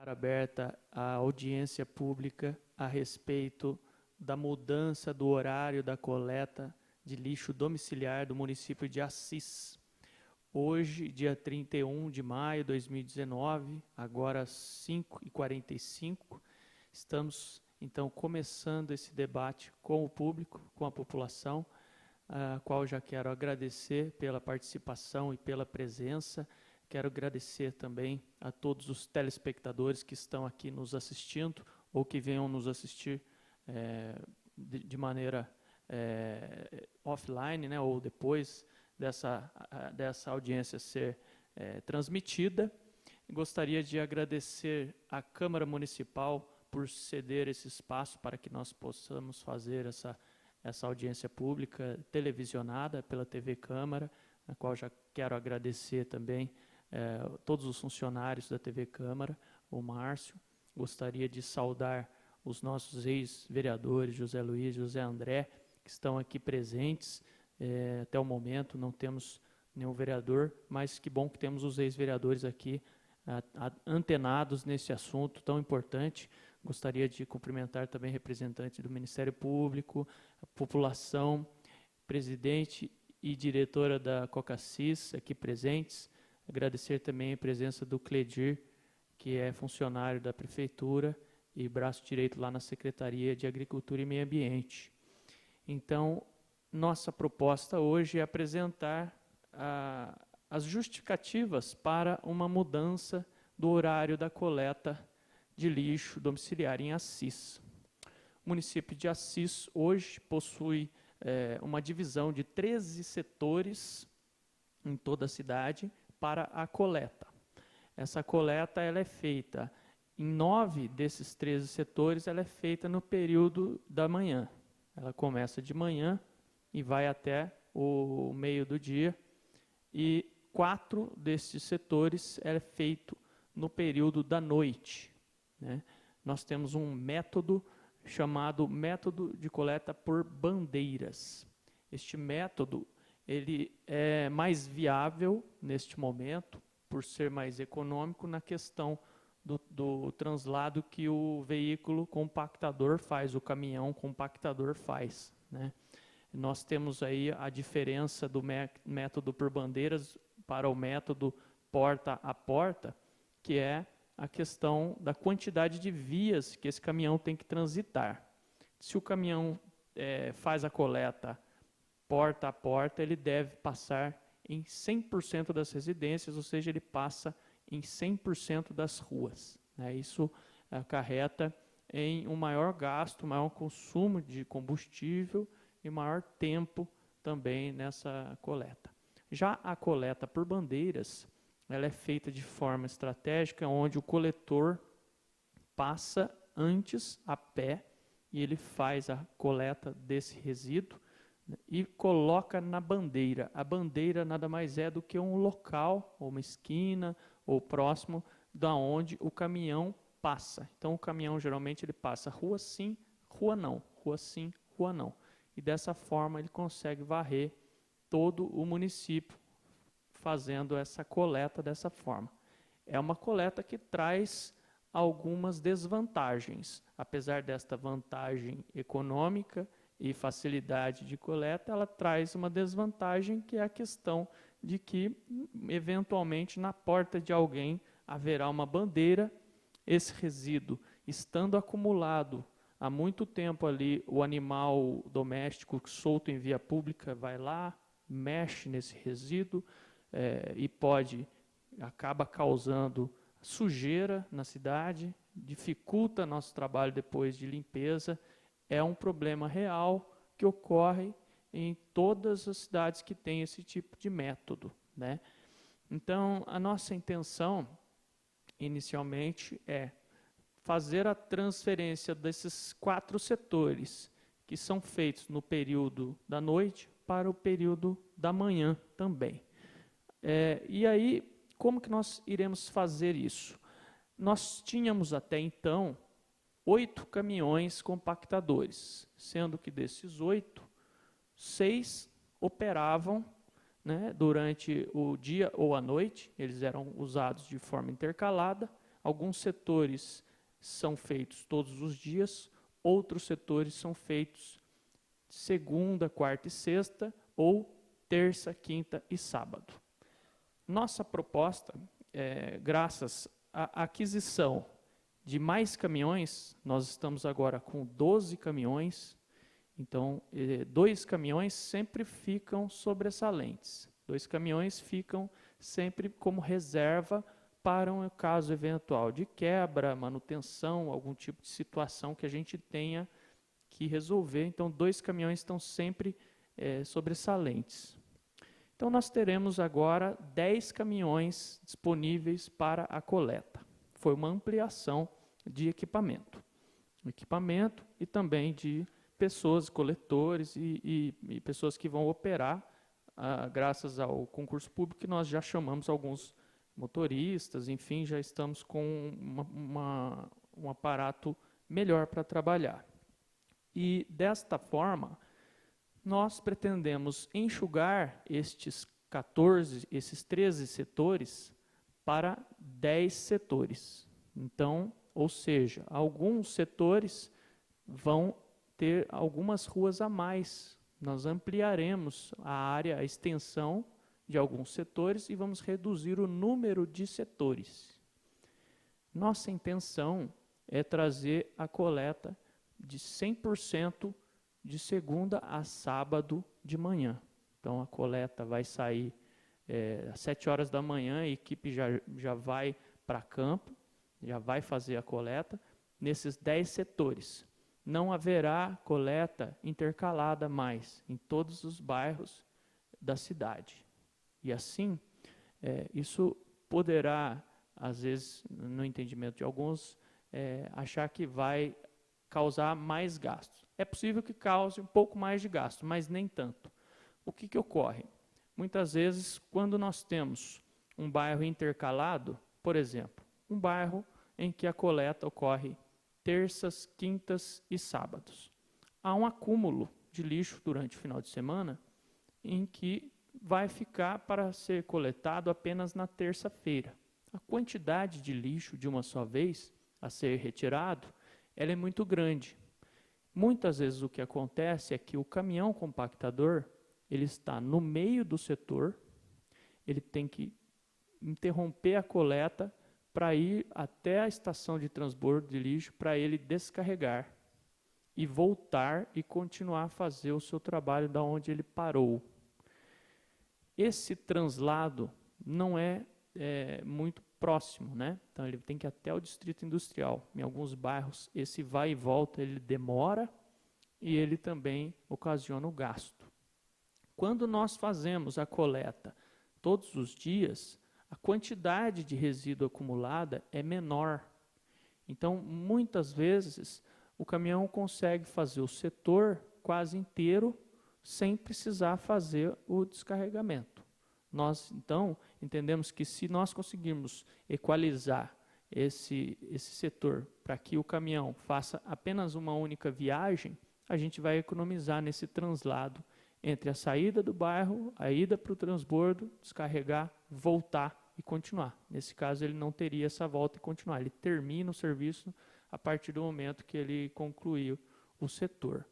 Aberta a audiência pública a respeito da mudança do horário da coleta de lixo domiciliar do município de Assis. Hoje, dia 31 de maio de 2019, agora às 5h45, estamos então começando esse debate com o público, com a população, a qual já quero agradecer pela participação e pela presença. Quero agradecer também a todos os telespectadores que estão aqui nos assistindo ou que venham nos assistir de maneira offline, né, ou depois dessa audiência ser transmitida. Gostaria de agradecer à Câmara Municipal por ceder esse espaço para que nós possamos fazer essa audiência pública televisionada pela TV Câmara, a qual já quero agradecer também todos os funcionários da TV Câmara, o Márcio. Gostaria de saudar os nossos ex-vereadores, José Luiz e José André, que estão aqui presentes. Até o momento não temos nenhum vereador, mas que bom que temos os ex-vereadores aqui antenados nesse assunto tão importante. Gostaria de cumprimentar também representantes do Ministério Público, a população, presidente e diretora da COCACIS aqui presentes. Agradecer também a presença do Cledir, que é funcionário da Prefeitura e braço direito lá na Secretaria de Agricultura e Meio Ambiente. Então, nossa proposta hoje é apresentar as justificativas para uma mudança do horário da coleta de lixo domiciliar em Assis. O município de Assis hoje possui uma divisão de 13 setores em toda a cidade para a coleta. Essa coleta ela é feita em 9 desses 13 setores, ela é feita no período da manhã. Ela começa de manhã e vai até o meio do dia, e 4 desses setores é feito no período da noite, né? Nós temos um método chamado método de coleta por bandeiras. Este método ele é mais viável neste momento, por ser mais econômico na questão do translado que o veículo compactador faz, o caminhão compactador faz, né? Nós temos aí a diferença do método por bandeiras para o método porta a porta, que é a questão da quantidade de vias que esse caminhão tem que transitar. Se o caminhão faz a coleta porta a porta, ele deve passar em 100% das residências, ou seja, ele passa em 100% das ruas, né? Isso acarreta em um maior gasto, maior consumo de combustível e maior tempo também nessa coleta. Já a coleta por bandeiras, ela é feita de forma estratégica, onde o coletor passa antes a pé e ele faz a coleta desse resíduo e coloca na bandeira. A bandeira nada mais é do que um local, ou uma esquina, ou próximo da onde o caminhão passa. Então o caminhão geralmente ele passa rua sim, rua não, rua sim, rua não. E dessa forma ele consegue varrer todo o município fazendo essa coleta dessa forma. É uma coleta que traz algumas desvantagens. Apesar desta vantagem econômica e facilidade de coleta, ela traz uma desvantagem, que é a questão de que, eventualmente, na porta de alguém haverá uma bandeira. Esse resíduo, estando acumulado há muito tempo ali, o animal doméstico solto em via pública vai lá, mexe nesse resíduo e acaba causando sujeira na cidade, dificulta nosso trabalho depois de limpeza. É um problema real que ocorre em todas as cidades que têm esse tipo de método, né? Então, a nossa intenção, inicialmente, é fazer a transferência desses 4 setores, que são feitos no período da noite, para o período da manhã também. E aí, como que nós iremos fazer isso? Nós tínhamos até então 8 caminhões compactadores, sendo que desses 8, 6 operavam, né, durante o dia ou a noite. Eles eram usados de forma intercalada. Alguns setores são feitos todos os dias, outros setores são feitos segunda, quarta e sexta, ou terça, quinta e sábado. Nossa proposta, graças à aquisição de mais caminhões, nós estamos agora com 12 caminhões, então 2 caminhões sempre ficam sobressalentes. 2 caminhões ficam sempre como reserva para um caso eventual de quebra, manutenção, algum tipo de situação que a gente tenha que resolver. Então, 2 caminhões estão sempre sobressalentes. Então, nós teremos agora 10 caminhões disponíveis para a coleta. Foi uma ampliação de equipamento e também de pessoas, coletores e pessoas que vão operar, graças ao concurso público, que nós já chamamos alguns motoristas, enfim, já estamos com um aparato melhor para trabalhar. E, desta forma, nós pretendemos enxugar esses 13 setores para 10 setores. Então, ou seja, alguns setores vão ter algumas ruas a mais. Nós ampliaremos a área, a extensão de alguns setores e vamos reduzir o número de setores. Nossa intenção é trazer a coleta de 100% de segunda a sábado de manhã. Então, a coleta vai sair às 7 horas da manhã, a equipe já vai para campo, já vai fazer a coleta nesses 10 setores. Não haverá coleta intercalada mais em todos os bairros da cidade. E assim, isso poderá, às vezes, no entendimento de alguns, achar que vai causar mais gastos. É possível que cause um pouco mais de gasto, mas nem tanto. O que ocorre? Muitas vezes, quando nós temos um bairro intercalado, por exemplo, um bairro em que a coleta ocorre terças, quintas e sábados, há um acúmulo de lixo durante o final de semana em que vai ficar para ser coletado apenas na terça-feira. A quantidade de lixo de uma só vez a ser retirado, ela é muito grande. Muitas vezes o que acontece é que o caminhão compactador, ele está no meio do setor, ele tem que interromper a coleta para ir até a estação de transbordo de lixo para ele descarregar e voltar e continuar a fazer o seu trabalho da onde ele parou. Esse translado não é muito próximo, né? Então ele tem que ir até o distrito industrial. Em alguns bairros esse vai e volta ele demora e ele também ocasiona o gasto. Quando nós fazemos a coleta todos os dias, a quantidade de resíduo acumulada é menor. Então, muitas vezes, o caminhão consegue fazer o setor quase inteiro sem precisar fazer o descarregamento. Nós, então, entendemos que se nós conseguirmos equalizar esse setor para que o caminhão faça apenas uma única viagem, a gente vai economizar nesse translado entre a saída do bairro, a ida para o transbordo, descarregar, voltar e continuar. Nesse caso, ele não teria essa volta e continuar. Ele termina o serviço a partir do momento que ele concluiu o setor.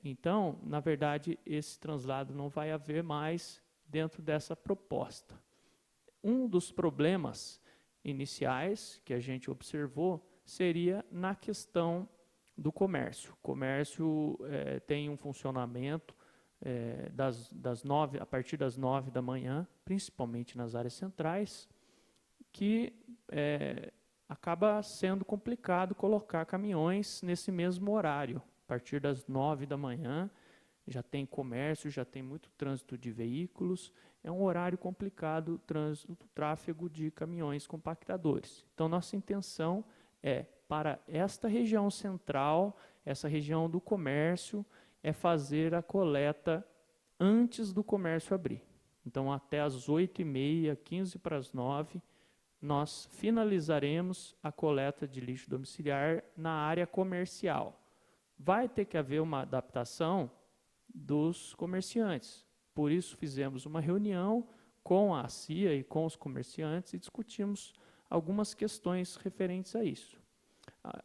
Então, na verdade, esse translado não vai haver mais dentro dessa proposta. Um dos problemas iniciais que a gente observou seria na questão do comércio. O comércio tem um funcionamento a partir das 9 da manhã, principalmente nas áreas centrais, que acaba sendo complicado colocar caminhões nesse mesmo horário. A partir das 9 da manhã, já tem comércio, já tem muito trânsito de veículos, é um horário complicado o tráfego de caminhões compactadores. Então, nossa intenção é, para esta região central, essa região do comércio, é fazer a coleta antes do comércio abrir. Então, até às 8h30, 15 para as 9, nós finalizaremos a coleta de lixo domiciliar na área comercial. Vai ter que haver uma adaptação dos comerciantes. Por isso, fizemos uma reunião com a CIA e com os comerciantes e discutimos algumas questões referentes a isso.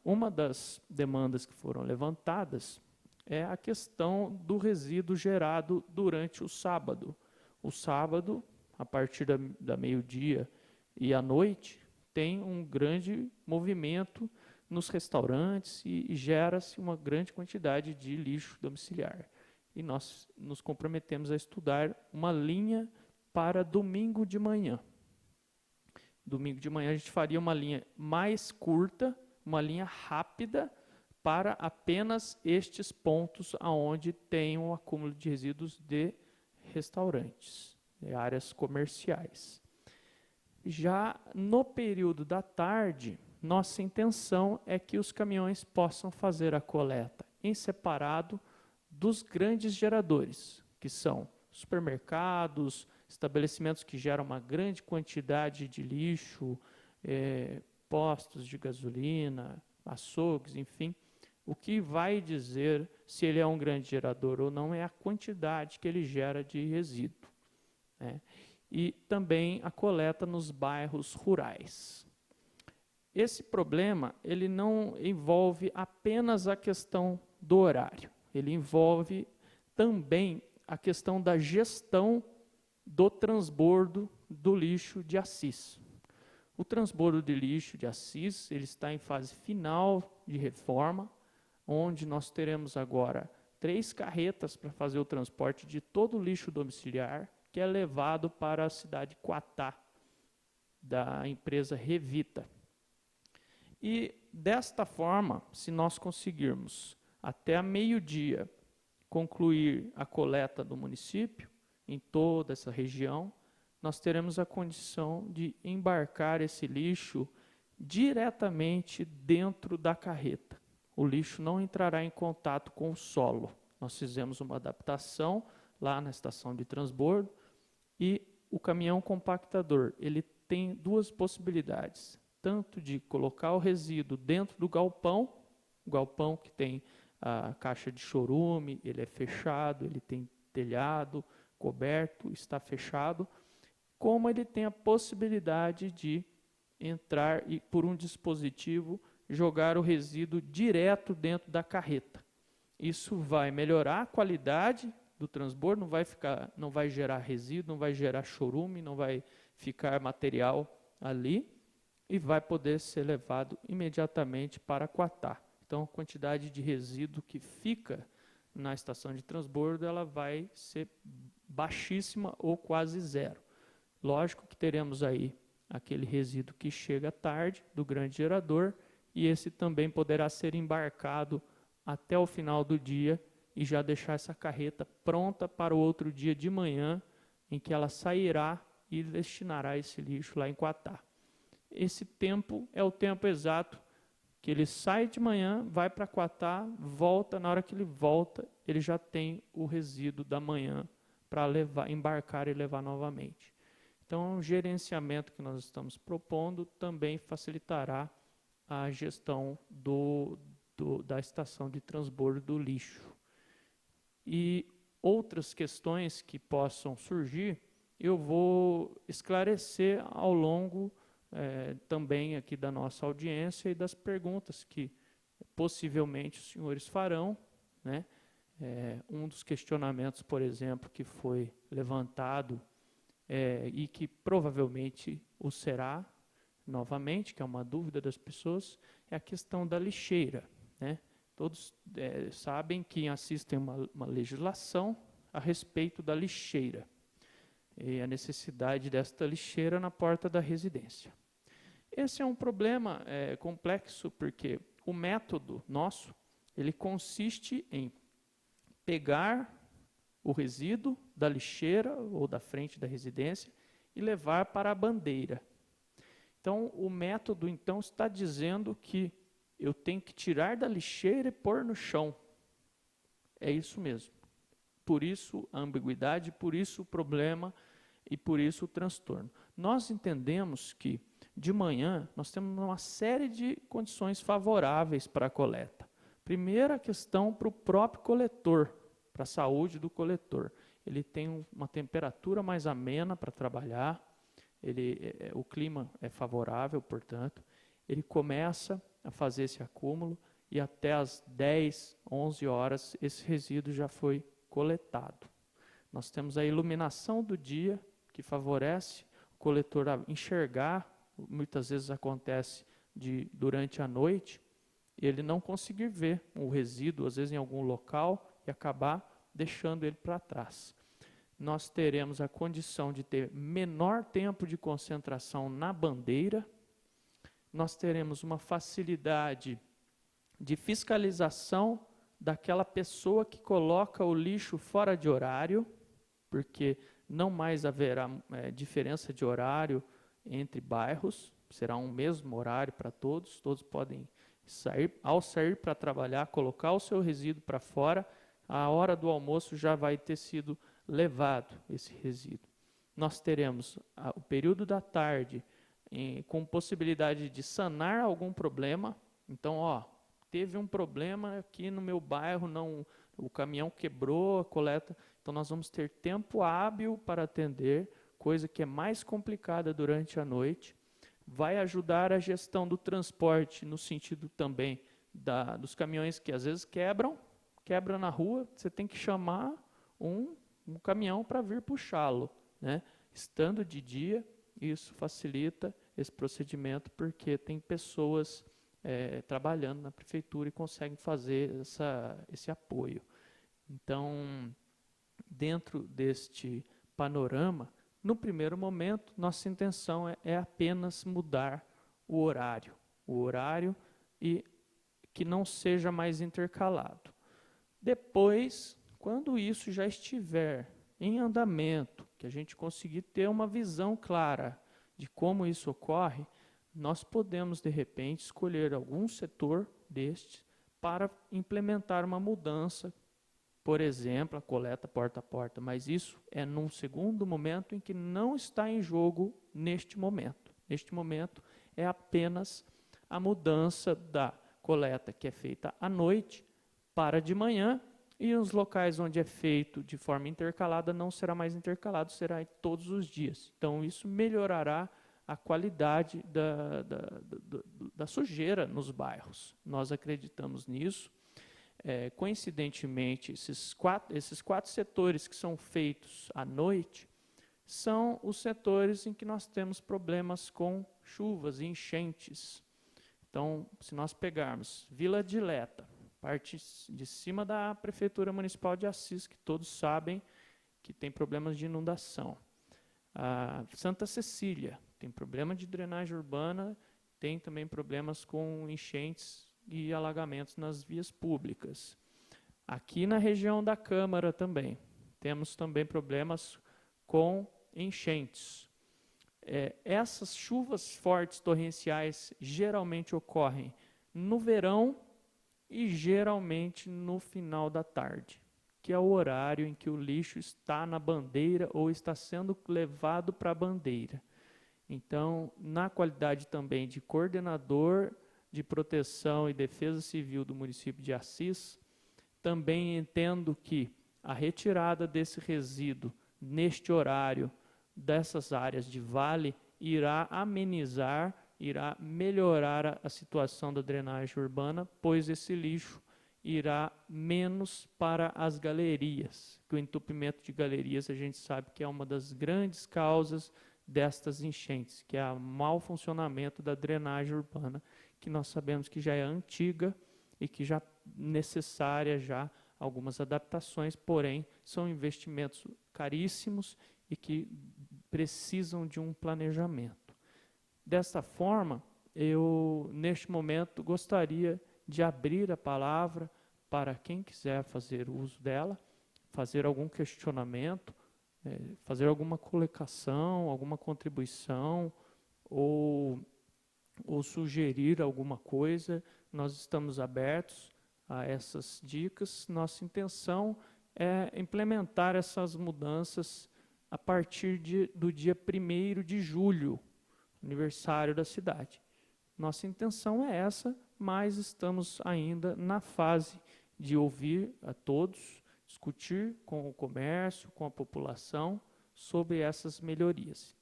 Uma das demandas que foram levantadas é a questão do resíduo gerado durante o sábado. O sábado, a partir da meio-dia e à noite, tem um grande movimento nos restaurantes e gera-se uma grande quantidade de lixo domiciliar. E nós nos comprometemos a estudar uma linha para domingo de manhã. Domingo de manhã a gente faria uma linha mais curta, uma linha rápida, para apenas estes pontos onde tem um acúmulo de resíduos de restaurantes, de áreas comerciais. Já no período da tarde, nossa intenção é que os caminhões possam fazer a coleta em separado dos grandes geradores, que são supermercados, estabelecimentos que geram uma grande quantidade de lixo, postos de gasolina, açougues, enfim. O que vai dizer se ele é um grande gerador ou não é a quantidade que ele gera de resíduo, né? E também a coleta nos bairros rurais. Esse problema ele não envolve apenas a questão do horário, ele envolve também a questão da gestão do transbordo do lixo de Assis. O transbordo de lixo de Assis ele está em fase final de reforma, onde nós teremos agora 3 carretas para fazer o transporte de todo o lixo domiciliar, que é levado para a cidade de Quatá, da empresa Revita. E desta forma, se nós conseguirmos até a meio-dia concluir a coleta do município, em toda essa região, nós teremos a condição de embarcar esse lixo diretamente dentro da carreta. O lixo não entrará em contato com o solo. Nós fizemos uma adaptação lá na estação de transbordo e o caminhão compactador, ele tem 2 possibilidades, tanto de colocar o resíduo dentro do galpão, o galpão que tem a caixa de chorume, ele é fechado, ele tem telhado, coberto, está fechado, como ele tem a possibilidade de entrar e, por um dispositivo, jogar o resíduo direto dentro da carreta. Isso vai melhorar a qualidade do transbordo, não vai gerar resíduo, não vai gerar chorume, não vai ficar material ali e vai poder ser levado imediatamente para Quatá. Então, a quantidade de resíduo que fica na estação de transbordo ela vai ser baixíssima ou quase zero. Lógico que teremos aí aquele resíduo que chega tarde do grande gerador e esse também poderá ser embarcado até o final do dia e já deixar essa carreta pronta para o outro dia de manhã, em que ela sairá e destinará esse lixo lá em Quatá. Esse tempo é o tempo exato que ele sai de manhã, vai para Quatá, volta, na hora que ele volta, ele já tem o resíduo da manhã para embarcar e levar novamente. Então, o gerenciamento que nós estamos propondo também facilitará a gestão da estação de transbordo do lixo. E outras questões que possam surgir, eu vou esclarecer ao longo também aqui da nossa audiência e das perguntas que possivelmente os senhores farão, né? Um dos questionamentos, por exemplo, que foi levantado e que provavelmente o será novamente, que é uma dúvida das pessoas, é a questão da lixeira, né? Todos sabem que assistem uma legislação a respeito da lixeira e a necessidade desta lixeira na porta da residência. Esse é um problema complexo, porque o método nosso, ele consiste em pegar o resíduo da lixeira ou da frente da residência e levar para a bandeira. Então, o método então está dizendo que eu tenho que tirar da lixeira e pôr no chão. É isso mesmo. Por isso a ambiguidade, por isso o problema e por isso o transtorno. Nós entendemos que de manhã nós temos uma série de condições favoráveis para a coleta. Primeira questão para o próprio coletor, para a saúde do coletor. Ele tem uma temperatura mais amena para trabalhar, o clima é favorável, portanto, ele começa a fazer esse acúmulo e até as 10, 11 horas esse resíduo já foi coletado. Nós temos a iluminação do dia, que favorece o coletor a enxergar, muitas vezes acontece durante a noite, ele não conseguir ver o resíduo, às vezes em algum local, e acabar deixando ele para trás. Nós teremos a condição de ter menor tempo de concentração na bandeira, nós teremos uma facilidade de fiscalização daquela pessoa que coloca o lixo fora de horário, porque não mais haverá diferença de horário entre bairros, será um mesmo horário para todos, todos podem sair, ao sair para trabalhar, colocar o seu resíduo para fora, a hora do almoço já vai ter sido levado esse resíduo. Nós teremos o período da tarde com possibilidade de sanar algum problema. Então, teve um problema aqui no meu bairro, o caminhão quebrou a coleta, então nós vamos ter tempo hábil para atender, coisa que é mais complicada durante a noite. Vai ajudar a gestão do transporte, no sentido também dos caminhões que às vezes quebra na rua, você tem que chamar um caminhão para vir puxá-lo, né? Estando de dia, isso facilita esse procedimento, porque tem pessoas trabalhando na prefeitura e conseguem fazer esse apoio. Então, dentro deste panorama, no primeiro momento, nossa intenção é apenas mudar o horário e que não seja mais intercalado. Depois, quando isso já estiver em andamento, que a gente conseguir ter uma visão clara de como isso ocorre, nós podemos, de repente, escolher algum setor deste para implementar uma mudança, por exemplo, a coleta porta a porta, mas isso é num segundo momento em que não está em jogo neste momento. Neste momento é apenas a mudança da coleta que é feita à noite para de manhã, e os locais onde é feito de forma intercalada não será mais intercalado, será todos os dias. Então isso melhorará a qualidade da sujeira nos bairros. Nós acreditamos nisso. Coincidentemente, esses quatro setores que são feitos à noite são os setores em que nós temos problemas com chuvas e enchentes. Então, se nós pegarmos Vila Dileta, parte de cima da Prefeitura Municipal de Assis, que todos sabem que tem problemas de inundação. A Santa Cecília tem problema de drenagem urbana, tem também problemas com enchentes e alagamentos nas vias públicas. Aqui na região da Câmara também, temos também problemas com enchentes. Essas chuvas fortes torrenciais geralmente ocorrem no verão e geralmente no final da tarde, que é o horário em que o lixo está na bandeira ou está sendo levado para a bandeira. Então, na qualidade também de coordenador de proteção e defesa civil do município de Assis, também entendo que a retirada desse resíduo neste horário dessas áreas de vale irá amenizar, irá melhorar a situação da drenagem urbana, pois esse lixo irá menos para as galerias, que o entupimento de galerias a gente sabe que é uma das grandes causas destas enchentes, que é o mau funcionamento da drenagem urbana, que nós sabemos que já é antiga e que já necessária já algumas adaptações, porém são investimentos caríssimos e que precisam de um planejamento. Desta forma, eu neste momento gostaria de abrir a palavra para quem quiser fazer uso dela, fazer algum questionamento, fazer alguma colocação, alguma contribuição ou sugerir alguma coisa. Nós estamos abertos a essas dicas. Nossa intenção é implementar essas mudanças a partir do dia 1º de julho, aniversário da cidade. Nossa intenção é essa, mas estamos ainda na fase de ouvir a todos, discutir com o comércio, com a população, sobre essas melhorias.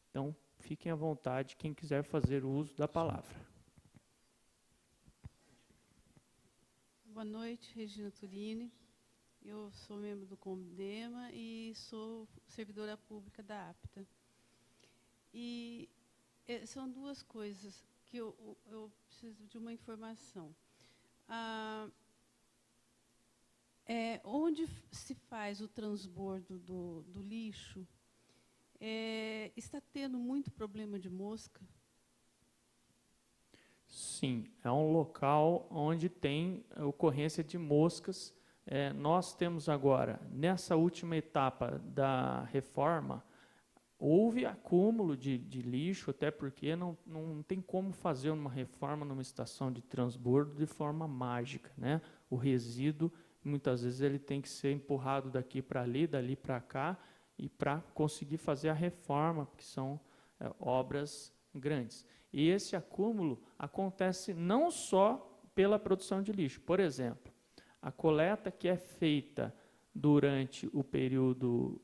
Então, fiquem à vontade, quem quiser fazer o uso da palavra. Boa noite, Regina Turini. Eu sou membro do Condema e sou servidora pública da APTA. E são duas coisas que eu preciso de uma informação. Onde se faz o transbordo do lixo, está tendo muito problema de mosca? Sim, é um local onde tem ocorrência de moscas. Nós temos agora, nessa última etapa da reforma, houve acúmulo de lixo, até porque não tem como fazer uma reforma numa estação de transbordo de forma mágica, né? O resíduo, muitas vezes, ele tem que ser empurrado daqui para ali, dali para cá, e para conseguir fazer a reforma, porque são obras grandes. E esse acúmulo acontece não só pela produção de lixo. Por exemplo, a coleta que é feita durante o período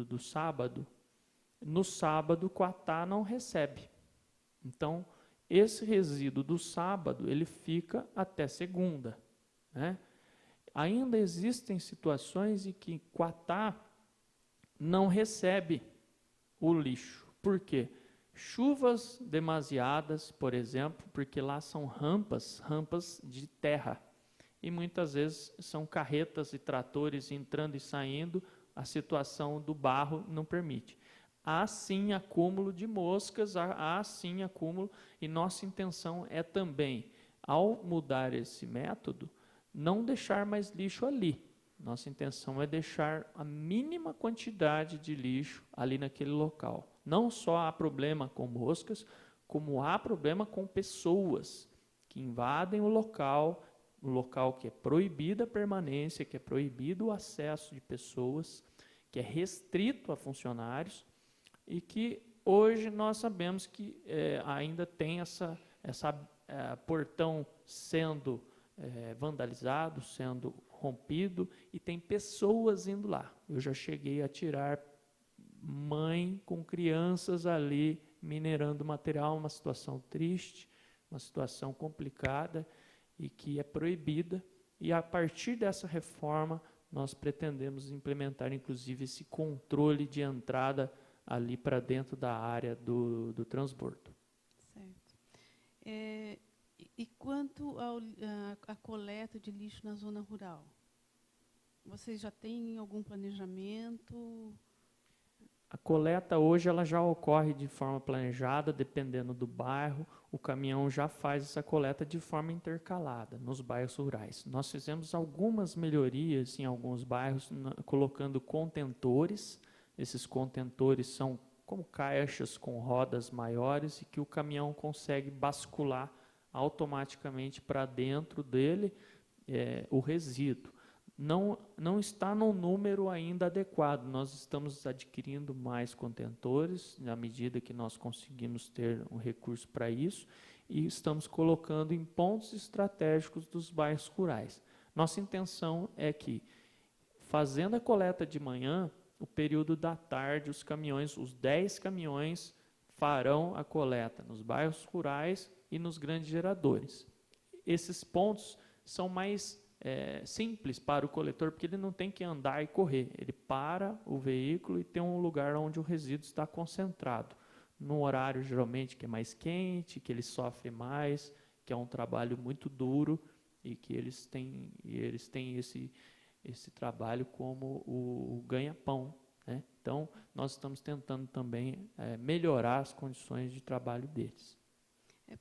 do sábado, no sábado o Quatá não recebe. Então, esse resíduo do sábado, ele fica até segunda, né? Ainda existem situações em que Quatá não recebe o lixo. Por quê? Chuvas demasiadas, por exemplo, porque lá são rampas de terra. E muitas vezes são carretas e tratores entrando e saindo, a situação do barro não permite. Há sim acúmulo de moscas, há sim acúmulo, e nossa intenção é também, ao mudar esse método, não deixar mais lixo ali. Nossa intenção é deixar a mínima quantidade de lixo ali naquele local. Não só há problema com moscas, como há problema com pessoas que invadem o local que é proibida a permanência, que é proibido o acesso de pessoas, que é restrito a funcionários, e que hoje nós sabemos que ainda tem essa portão sendo vandalizado, sendo rompido, e tem pessoas indo lá. Eu já cheguei a tirar mãe com crianças ali minerando material, uma situação triste, uma situação complicada e que é proibida. E a partir dessa reforma, nós pretendemos implementar, inclusive, esse controle de entrada ali para dentro da área do transbordo. Certo. E quanto à coleta de lixo na zona rural? Vocês já têm algum planejamento? A coleta hoje ela já ocorre de forma planejada, dependendo do bairro. O caminhão já faz essa coleta de forma intercalada nos bairros rurais. Nós fizemos algumas melhorias em alguns bairros, colocando contentores. Esses contentores são como caixas com rodas maiores e que o caminhão consegue bascular automaticamente para dentro dele o resíduo. Não está no número ainda adequado. Nós estamos adquirindo mais contentores, na medida que nós conseguimos ter um recurso para isso, e estamos colocando em pontos estratégicos dos bairros rurais. Nossa intenção é que, fazendo a coleta de manhã, o período da tarde, os 10 caminhões farão a coleta nos bairros rurais e nos grandes geradores. Esses pontos são mais simples para o coletor, porque ele não tem que andar e correr. Ele para o veículo e tem um lugar onde o resíduo está concentrado. No horário, geralmente, que é mais quente, que ele sofre mais, que é um trabalho muito duro e que eles têm esse trabalho como o ganha-pão, né? Então, nós estamos tentando também melhorar as condições de trabalho deles.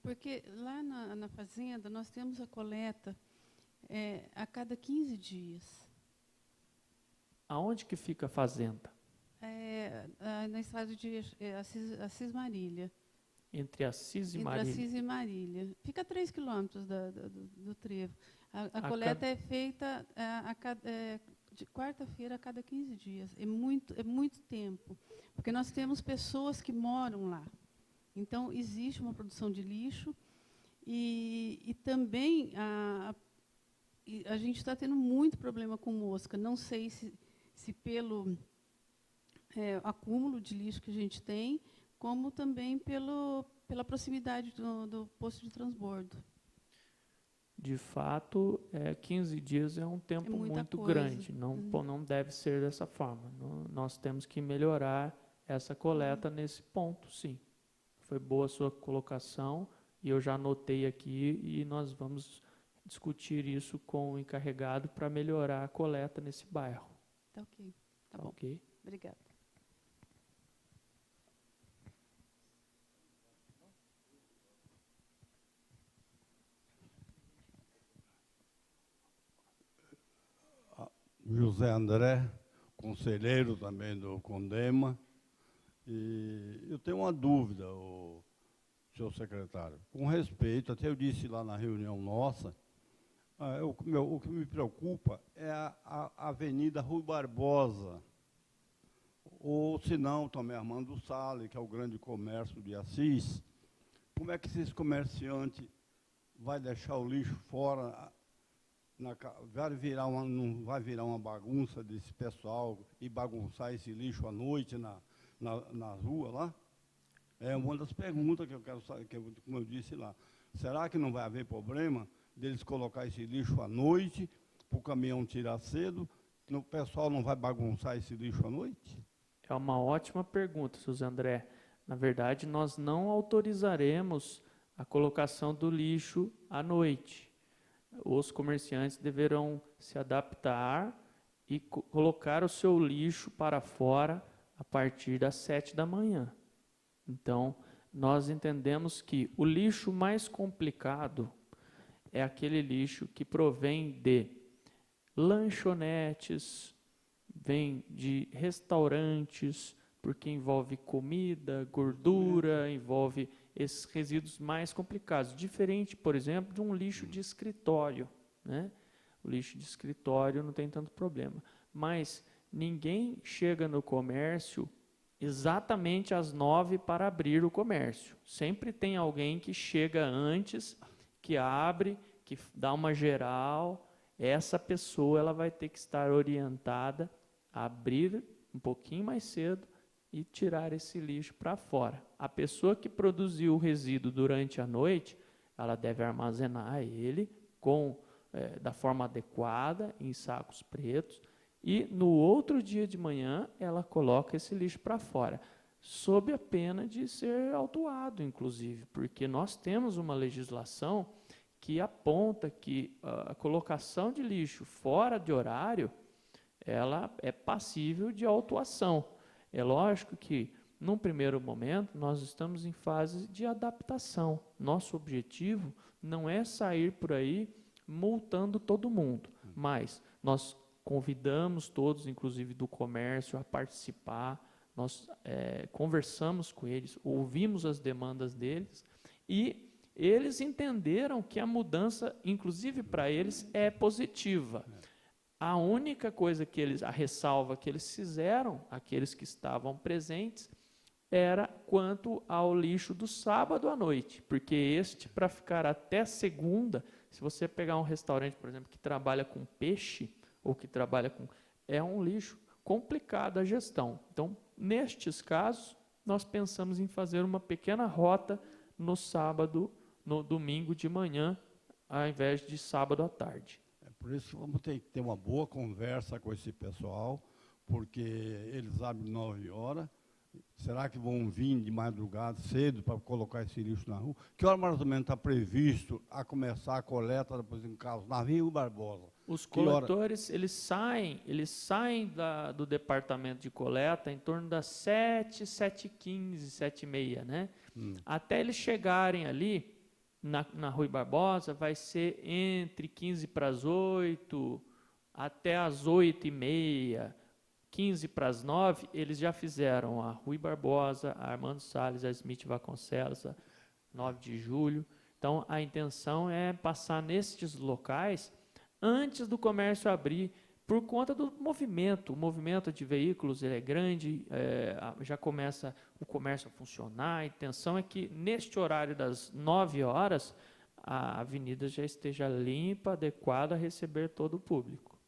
Porque lá na fazenda nós temos a coleta a cada 15 dias. Aonde que fica a fazenda? Na estrada de Assis Marília. Entre Assis e Marília? Entre Assis e Marília. Fica a 3 quilômetros do trevo. A coleta é feita de quarta-feira a cada 15 dias. É muito tempo. Porque nós temos pessoas que moram lá. Então, existe uma produção de lixo e também a gente está tendo muito problema com mosca. Não sei se pelo acúmulo de lixo que a gente tem, como também pela proximidade do posto de transbordo. De fato, 15 dias é um tempo muito coisa. grande, não deve ser dessa forma. Nós temos que melhorar essa coleta nesse ponto, sim. Foi boa a sua colocação, e eu já anotei aqui, e nós vamos discutir isso com o encarregado para melhorar a coleta nesse bairro. Tá ok. Tá bom. Ok? Obrigada. José André, conselheiro também do Condema. E eu tenho uma dúvida, senhor secretário. Com respeito, até eu disse lá na reunião nossa, o que me preocupa é a Avenida Rui Barbosa, ou se não, também Armando Salles, que é o grande comércio de Assis. Como é que esses comerciantes vão deixar o lixo fora? Não vai virar uma bagunça desse pessoal e bagunçar esse lixo à noite na rua lá? É uma das perguntas que eu quero saber, como eu disse lá. Será que não vai haver problema deles colocar esse lixo à noite, para o caminhão tirar cedo? O pessoal não vai bagunçar esse lixo à noite? É uma ótima pergunta, José André. Na verdade, nós não autorizaremos a colocação do lixo à noite. Os comerciantes deverão se adaptar e colocar o seu lixo para fora a partir das 7 da manhã. Então, nós entendemos que o lixo mais complicado é aquele lixo que provém de lanchonetes, vem de restaurantes, porque envolve comida, gordura, envolve esses resíduos mais complicados. Diferente, por exemplo, de um lixo de escritório, né? O lixo de escritório não tem tanto problema. Mas ninguém chega no comércio exatamente às 9 para abrir o comércio. Sempre tem alguém que chega antes, que abre, que dá uma geral. Essa pessoa ela vai ter que estar orientada a abrir um pouquinho mais cedo e tirar esse lixo para fora. A pessoa que produziu o resíduo durante a noite, ela deve armazenar ele da forma adequada, em sacos pretos, e no outro dia de manhã ela coloca esse lixo para fora, sob a pena de ser autuado, inclusive, porque nós temos uma legislação que aponta que a colocação de lixo fora de horário, ela é passível de autuação. É lógico que, num primeiro momento, nós estamos em fase de adaptação. Nosso objetivo não é sair por aí multando todo mundo, mas nós convidamos todos, inclusive do comércio, a participar. Nós conversamos com eles, ouvimos as demandas deles e eles entenderam que a mudança, inclusive para eles, é positiva. A única coisa a ressalva que eles fizeram, aqueles que estavam presentes, era quanto ao lixo do sábado à noite, porque para ficar até segunda, se você pegar um restaurante, por exemplo, que trabalha com peixe, ou que trabalha é um lixo complicado a gestão. Então, nestes casos, nós pensamos em fazer uma pequena rota no sábado, no domingo de manhã, ao invés de sábado à tarde. Por isso, vamos ter que ter uma boa conversa com esse pessoal, porque eles abrem 9 horas. Será que vão vir de madrugada, cedo, para colocar esse lixo na rua? Que hora mais ou menos está previsto a começar a coleta, depois em caso, na Rio Barbosa? Os coletores, eles saem do departamento de coleta em torno das 7, 7h15, 7h30, né? Até eles chegarem ali, na Rui Barbosa, vai ser entre 15 para as 8, até as 8h30, 15 para as 9, eles já fizeram a Rui Barbosa, a Armando Salles, a Smith Vasconcelos, a 9 de julho. Então, a intenção é passar nestes locais antes do comércio abrir, por conta do movimento. O movimento de veículos ele é grande, já começa o comércio a funcionar. A intenção é que, neste horário das 9 horas, a avenida já esteja limpa, adequada a receber todo o público.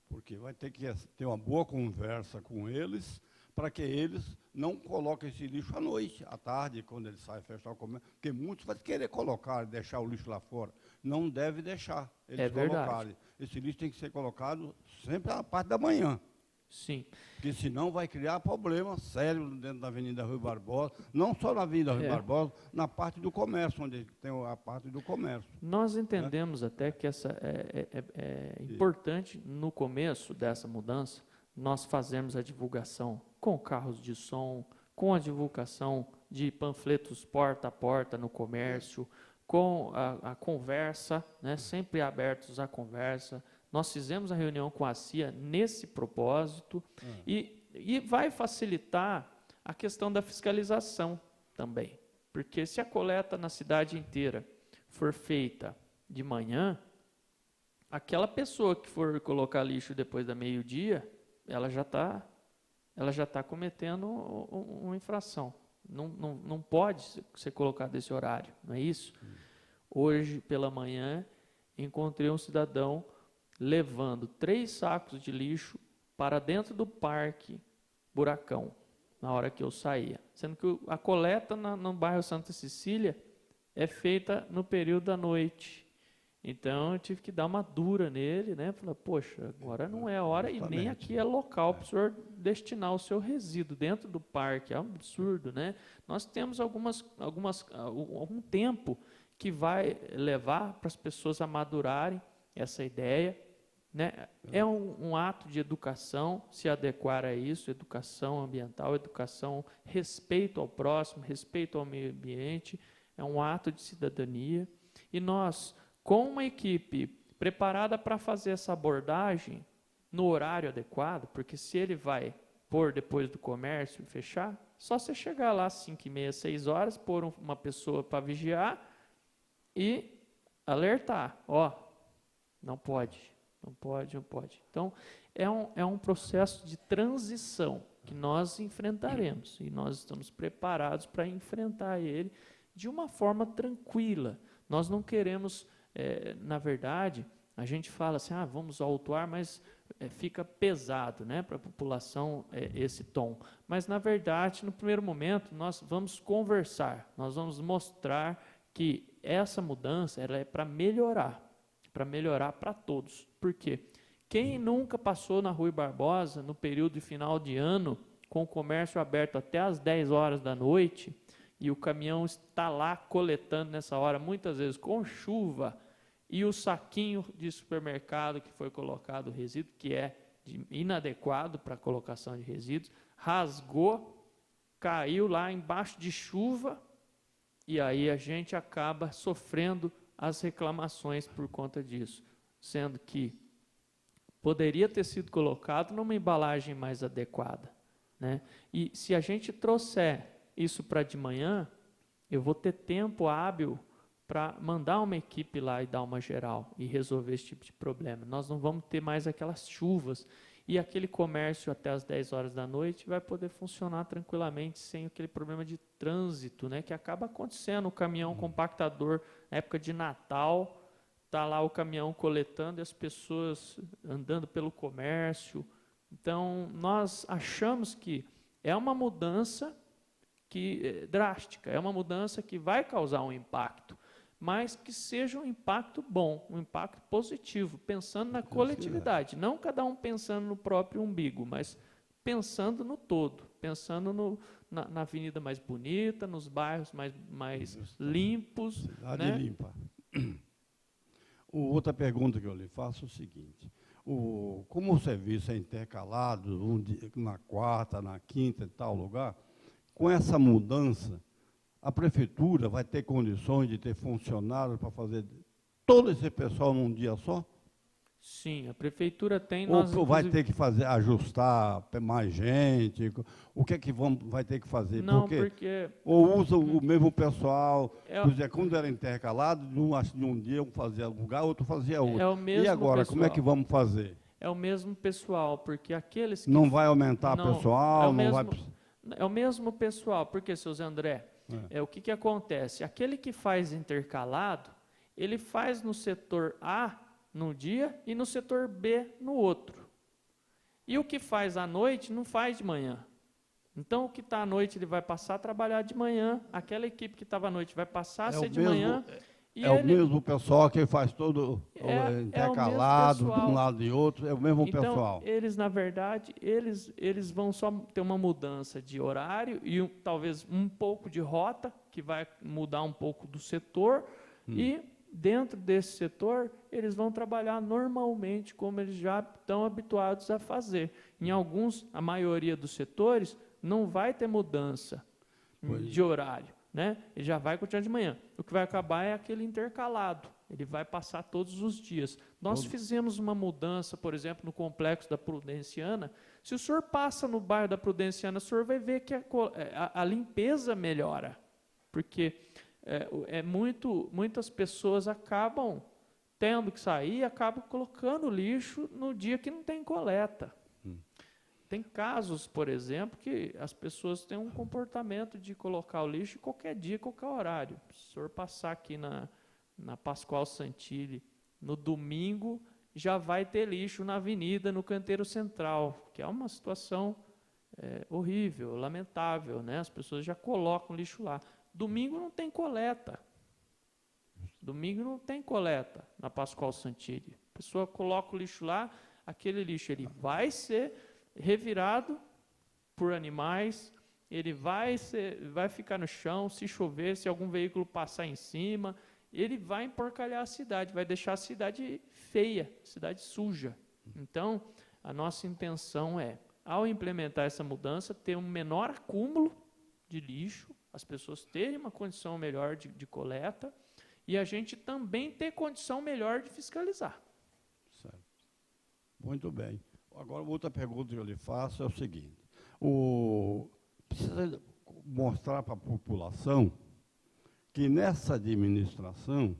Porque vai ter que ter uma boa conversa com eles, para que eles não coloquem esse lixo à noite, à tarde, quando eles saem fechar o comércio, porque muitos vão querer colocar, deixar o lixo lá fora. Não deve deixar eles colocarem. Esse lixo tem que ser colocado sempre na parte da manhã. Sim. Porque senão vai criar problemas sérios dentro da Avenida Rui Barbosa, não só na Avenida Rui Barbosa, na parte do comércio, onde tem a parte do comércio. Nós entendemos até que essa é importante, no começo dessa mudança, nós fazermos a divulgação com carros de som, com a divulgação de panfletos porta a porta no comércio, com a conversa, né, sempre abertos à conversa. Nós fizemos a reunião com a CIA nesse propósito e vai facilitar a questão da fiscalização também. Porque se a coleta na cidade inteira for feita de manhã, aquela pessoa que for colocar lixo depois da meio-dia, ela já está cometendo uma infração. Não pode ser colocado esse horário, não é isso? Hoje, pela manhã, encontrei um cidadão levando 3 sacos de lixo para dentro do Parque Buracão, na hora que eu saía. Sendo que a coleta no bairro Santa Cecília é feita no período da noite. Então, eu tive que dar uma dura nele, né? Falei, poxa, agora não é hora e nem aqui é local para o senhor destinar o seu resíduo dentro do parque. É um absurdo, né? Nós temos algum tempo que vai levar para as pessoas a madurarem essa ideia, né? É um ato de educação, se adequar a isso, educação ambiental, educação, respeito ao próximo, respeito ao meio ambiente, é um ato de cidadania. E nós, com uma equipe preparada para fazer essa abordagem no horário adequado, porque se ele vai pôr depois do comércio e fechar, só você chegar lá às 5h30, 6 horas, pôr uma pessoa para vigiar e alertar, não pode. Então, é um processo de transição que nós enfrentaremos e nós estamos preparados para enfrentar ele de uma forma tranquila. Nós não queremos, na verdade, a gente fala assim, vamos autuar, mas fica pesado, né, para a população esse tom. Mas, na verdade, no primeiro momento, nós vamos conversar, nós vamos mostrar que essa mudança ela é para melhorar para todos. Por quê? Quem nunca passou na Rui Barbosa, no período de final de ano, com o comércio aberto até às 10 horas da noite, e o caminhão está lá coletando nessa hora, muitas vezes com chuva, e o saquinho de supermercado que foi colocado o resíduo, que é inadequado para a colocação de resíduos, rasgou, caiu lá embaixo de chuva, e aí a gente acaba sofrendo as reclamações por conta disso, sendo que poderia ter sido colocado numa embalagem mais adequada, né? E se a gente trouxer isso para de manhã, eu vou ter tempo hábil para mandar uma equipe lá e dar uma geral e resolver esse tipo de problema. Nós não vamos ter mais aquelas chuvas e aquele comércio até as 10 horas da noite vai poder funcionar tranquilamente sem aquele problema de trânsito, né, que acaba acontecendo. O caminhão compactador, na época de Natal, está lá o caminhão coletando e as pessoas andando pelo comércio. Então, nós achamos que é uma mudança drástica, é uma mudança que vai causar um impacto, mas que seja um impacto bom, um impacto positivo, pensando na coletividade, não cada um pensando no próprio umbigo, mas pensando no todo, pensando na avenida mais bonita, nos bairros mais limpos. Cidade, né? limpa. Outra pergunta que eu lhe faço é o seguinte, como o serviço é intercalado, na quarta, na quinta, em tal lugar, com essa mudança, a prefeitura vai ter condições de ter funcionários para fazer todo esse pessoal num dia só? Sim, a prefeitura tem... Ou vai ter que ajustar mais gente? O que é que vai ter que fazer? Não, porque... Ou usa o mesmo pessoal, por exemplo, quando era intercalado, de um dia um fazia um lugar, outro fazia outro. É o mesmo e agora, pessoal. como é que vamos fazer? É o mesmo pessoal, porque aqueles que... Não vai aumentar pessoal? É o mesmo pessoal, porque, seu Zé André, o que acontece? Aquele que faz intercalado, ele faz no setor A num dia e no setor B no outro. E o que faz à noite não faz de manhã. Então, o que está à noite, ele vai passar a trabalhar de manhã, aquela equipe que estava à noite vai passar a É ser o de mesmo- manhã. E É o ele, mesmo pessoal que faz todo É o mesmo intercalado, de um pessoal. lado e outro, é o mesmo Então, pessoal. eles, na verdade, eles vão só ter uma mudança de horário e talvez um pouco de rota, que vai mudar um pouco do setor, e dentro desse setor, eles vão trabalhar normalmente, como eles já estão habituados a fazer. Em alguns, a maioria dos setores, não vai ter mudança de horário, né? Ele já vai continuar de manhã. O que vai acabar é aquele intercalado. Ele vai passar todos os dias. Nós fizemos uma mudança, por exemplo, no complexo da Prudenciana. Se o senhor passa no bairro da Prudenciana, o senhor vai ver que a limpeza melhora. Porque muitas pessoas acabam tendo que sair e acabam colocando lixo no dia que não tem coleta. Tem casos, por exemplo, que as pessoas têm um comportamento de colocar o lixo em qualquer dia, qualquer horário. Se o senhor passar aqui na Pascoal Santilli, no domingo, já vai ter lixo na avenida, no canteiro central, que é uma situação horrível, lamentável, né? As pessoas já colocam lixo lá. Domingo não tem coleta. Domingo não tem coleta na Pascoal Santilli. A pessoa coloca o lixo lá, aquele lixo ele vai ser revirado por animais, ele vai ficar no chão, se chover, se algum veículo passar em cima, ele vai emporcalhar a cidade, vai deixar a cidade feia, cidade suja. Então, a nossa intenção é, ao implementar essa mudança, ter um menor acúmulo de lixo, as pessoas terem uma condição melhor de coleta, e a gente também ter condição melhor de fiscalizar. Certo. Muito bem. Agora, outra pergunta que eu lhe faço é o seguinte. Precisa mostrar para a população que nessa administração,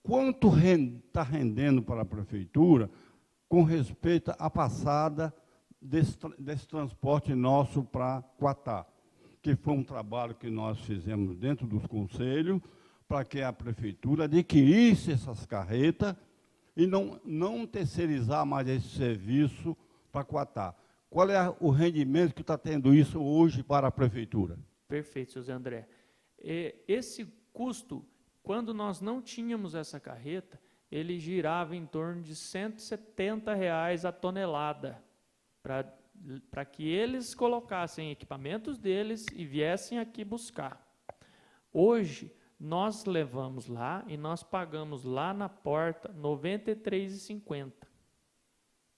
quanto está rendendo para a prefeitura com respeito à passada desse transporte nosso para Quatá, que foi um trabalho que nós fizemos dentro dos conselhos para que a prefeitura adquirisse essas carretas e não terceirizar mais esse serviço para Quatá. Qual é o rendimento que está tendo isso hoje para a prefeitura? Perfeito, seu Zé André. Esse custo, quando nós não tínhamos essa carreta, ele girava em torno de R$ 170 a tonelada, para que eles colocassem equipamentos deles e viessem aqui buscar. Hoje, nós levamos lá e nós pagamos lá na porta R$ 93,50.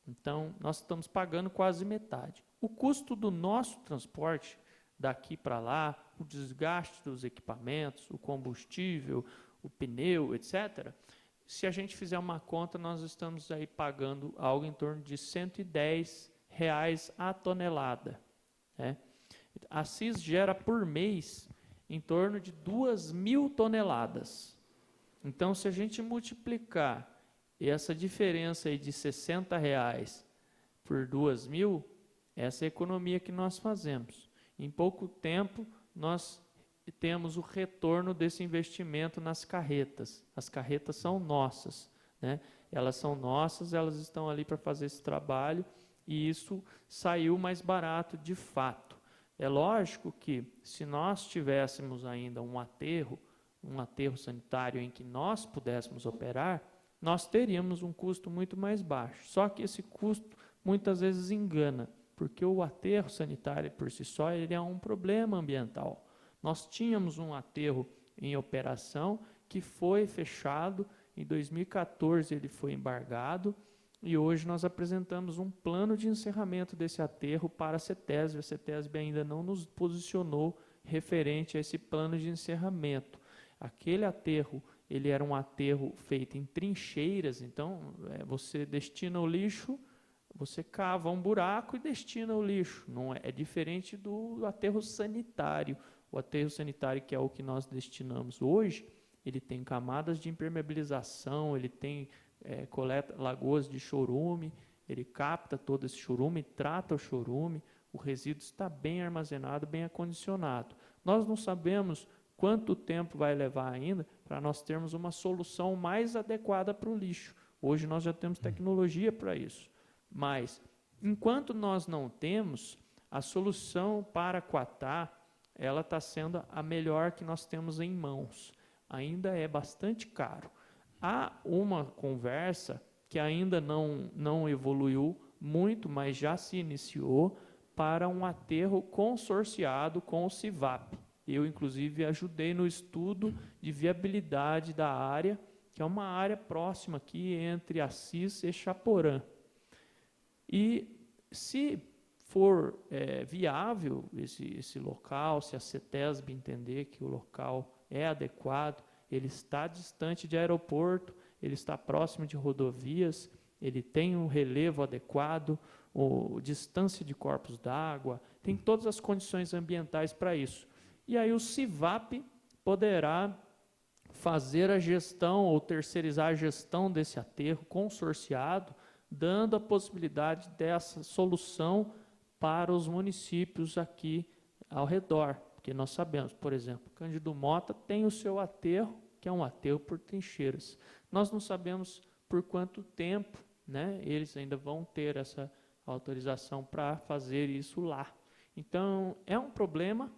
Então, nós estamos pagando quase metade. O custo do nosso transporte daqui para lá, o desgaste dos equipamentos, o combustível, o pneu, etc., se a gente fizer uma conta, nós estamos aí pagando algo em torno de R$ 110 a tonelada. Né? A CIS gera por mês em torno de 2.000 toneladas. Então, se a gente multiplicar essa diferença aí de R$ 60 por 2.000, essa é a economia que nós fazemos. Em pouco tempo, nós temos o retorno desse investimento nas carretas. As carretas são nossas, né? Elas são nossas, elas estão ali para fazer esse trabalho, e isso saiu mais barato de fato. É lógico que, se nós tivéssemos ainda um aterro sanitário em que nós pudéssemos operar, nós teríamos um custo muito mais baixo. Só que esse custo muitas vezes engana, porque o aterro sanitário por si só ele é um problema ambiental. Nós tínhamos um aterro em operação que foi fechado, em 2014 ele foi embargado, e hoje nós apresentamos um plano de encerramento desse aterro para a CETESB. A CETESB ainda não nos posicionou referente a esse plano de encerramento. Aquele aterro, ele era um aterro feito em trincheiras, então você destina o lixo, você cava um buraco e destina o lixo. Não é diferente do aterro sanitário. O aterro sanitário, que é o que nós destinamos hoje, ele tem camadas de impermeabilização, ele tem coleta lagoas de chorume, ele capta todo esse chorume, trata o chorume, o resíduo está bem armazenado, bem acondicionado. Nós não sabemos quanto tempo vai levar ainda para nós termos uma solução mais adequada para o lixo. Hoje nós já temos tecnologia para isso. Mas, enquanto nós não temos, A solução para Quatá, ela está sendo a melhor que nós temos em mãos. Ainda é bastante caro. Há uma conversa que ainda não evoluiu muito, mas já se iniciou para um aterro consorciado com o CIVAP. Eu, inclusive, ajudei no estudo de viabilidade da área, que é uma área próxima aqui entre Assis e Chaporã. E se for viável esse local, se a CETESB entender que o local é adequado, ele está distante de aeroporto, ele está próximo de rodovias, ele tem um relevo adequado, distância de corpos d'água, tem todas as condições ambientais para isso. E aí o CIVAP poderá fazer a gestão ou terceirizar a gestão desse aterro consorciado, dando a possibilidade dessa solução para os municípios aqui ao redor. Porque nós sabemos, por exemplo, Cândido Mota tem o seu aterro, que é um aterro por trincheiras. Nós não sabemos por quanto tempo, né, eles ainda vão ter essa autorização para fazer isso lá. Então, é um problema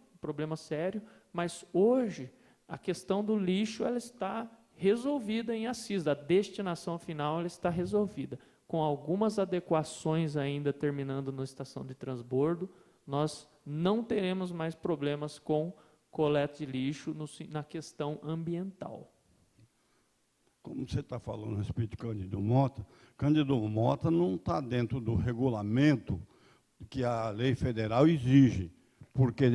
sério, mas hoje a questão do lixo ela está resolvida em Assis, a destinação final ela está resolvida. Com algumas adequações ainda terminando na estação de transbordo, nós não teremos mais problemas com coleta de lixo na questão ambiental. Como você está falando a respeito de Cândido Mota não está dentro do regulamento que a lei federal exige, porque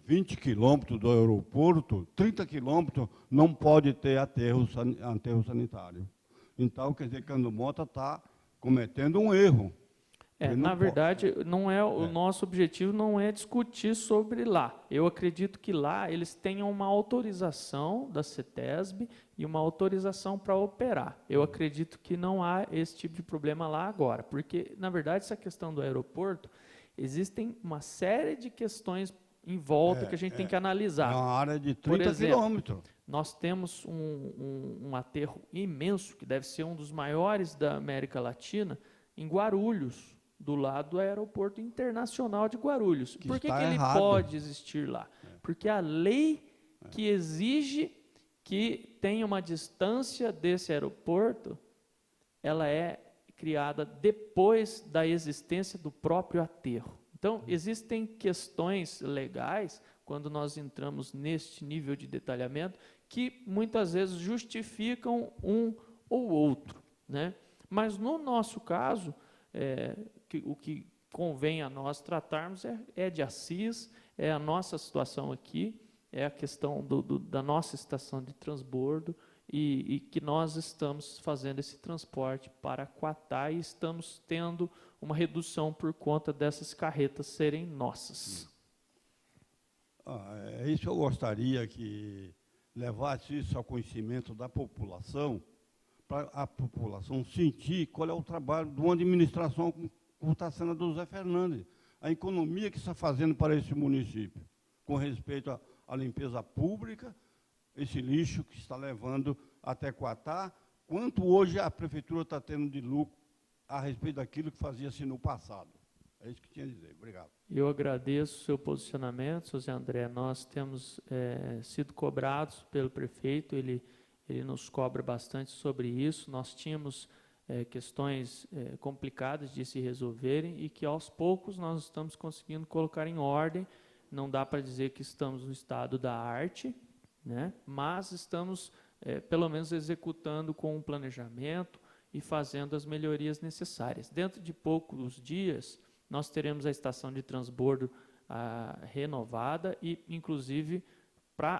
20 quilômetros do aeroporto, 30 quilômetros, não pode ter aterro sanitário. Então, quer dizer, Cândido Mota está cometendo um erro. Na verdade, o nosso objetivo não é discutir sobre lá. Eu acredito que lá eles tenham uma autorização da CETESB e uma autorização para operar. Eu acredito que não há esse tipo de problema lá agora, porque, na verdade, essa questão do aeroporto, existem uma série de questões em volta que a gente tem que analisar. É uma área de 30 quilômetros. Nós temos um aterro imenso, que deve ser um dos maiores da América Latina, em Guarulhos, do lado do Aeroporto Internacional de Guarulhos. Por que ele pode existir lá? Porque a lei que exige que tenha uma distância desse aeroporto, ela é criada depois da existência do próprio aterro. Então, existem questões legais, quando nós entramos neste nível de detalhamento, que muitas vezes justificam um ou outro, né? Mas, no nosso caso, o que convém a nós tratarmos é de Assis, é a nossa situação aqui, é a questão da nossa estação de transbordo e que nós estamos fazendo esse transporte para Quatá e estamos tendo uma redução por conta dessas carretas serem nossas. É isso que eu gostaria que levasse isso ao conhecimento da população, para a população sentir qual é o trabalho de uma administração como está sendo a do Zé Fernandes, a economia que está fazendo para esse município, com respeito à limpeza pública, esse lixo que está levando até Quatá, quanto hoje a prefeitura está tendo de lucro a respeito daquilo que fazia-se no passado. É isso que tinha a dizer. Obrigado. Eu agradeço o seu posicionamento, José André. Nós temos sido cobrados pelo prefeito, ele nos cobra bastante sobre isso. Nós tínhamos questões complicadas de se resolverem e que, aos poucos, nós estamos conseguindo colocar em ordem. Não dá para dizer que estamos no estado da arte, né? Mas estamos, pelo menos, executando com um planejamento e fazendo as melhorias necessárias. Dentro de poucos dias, nós teremos a estação de transbordo renovada e, inclusive,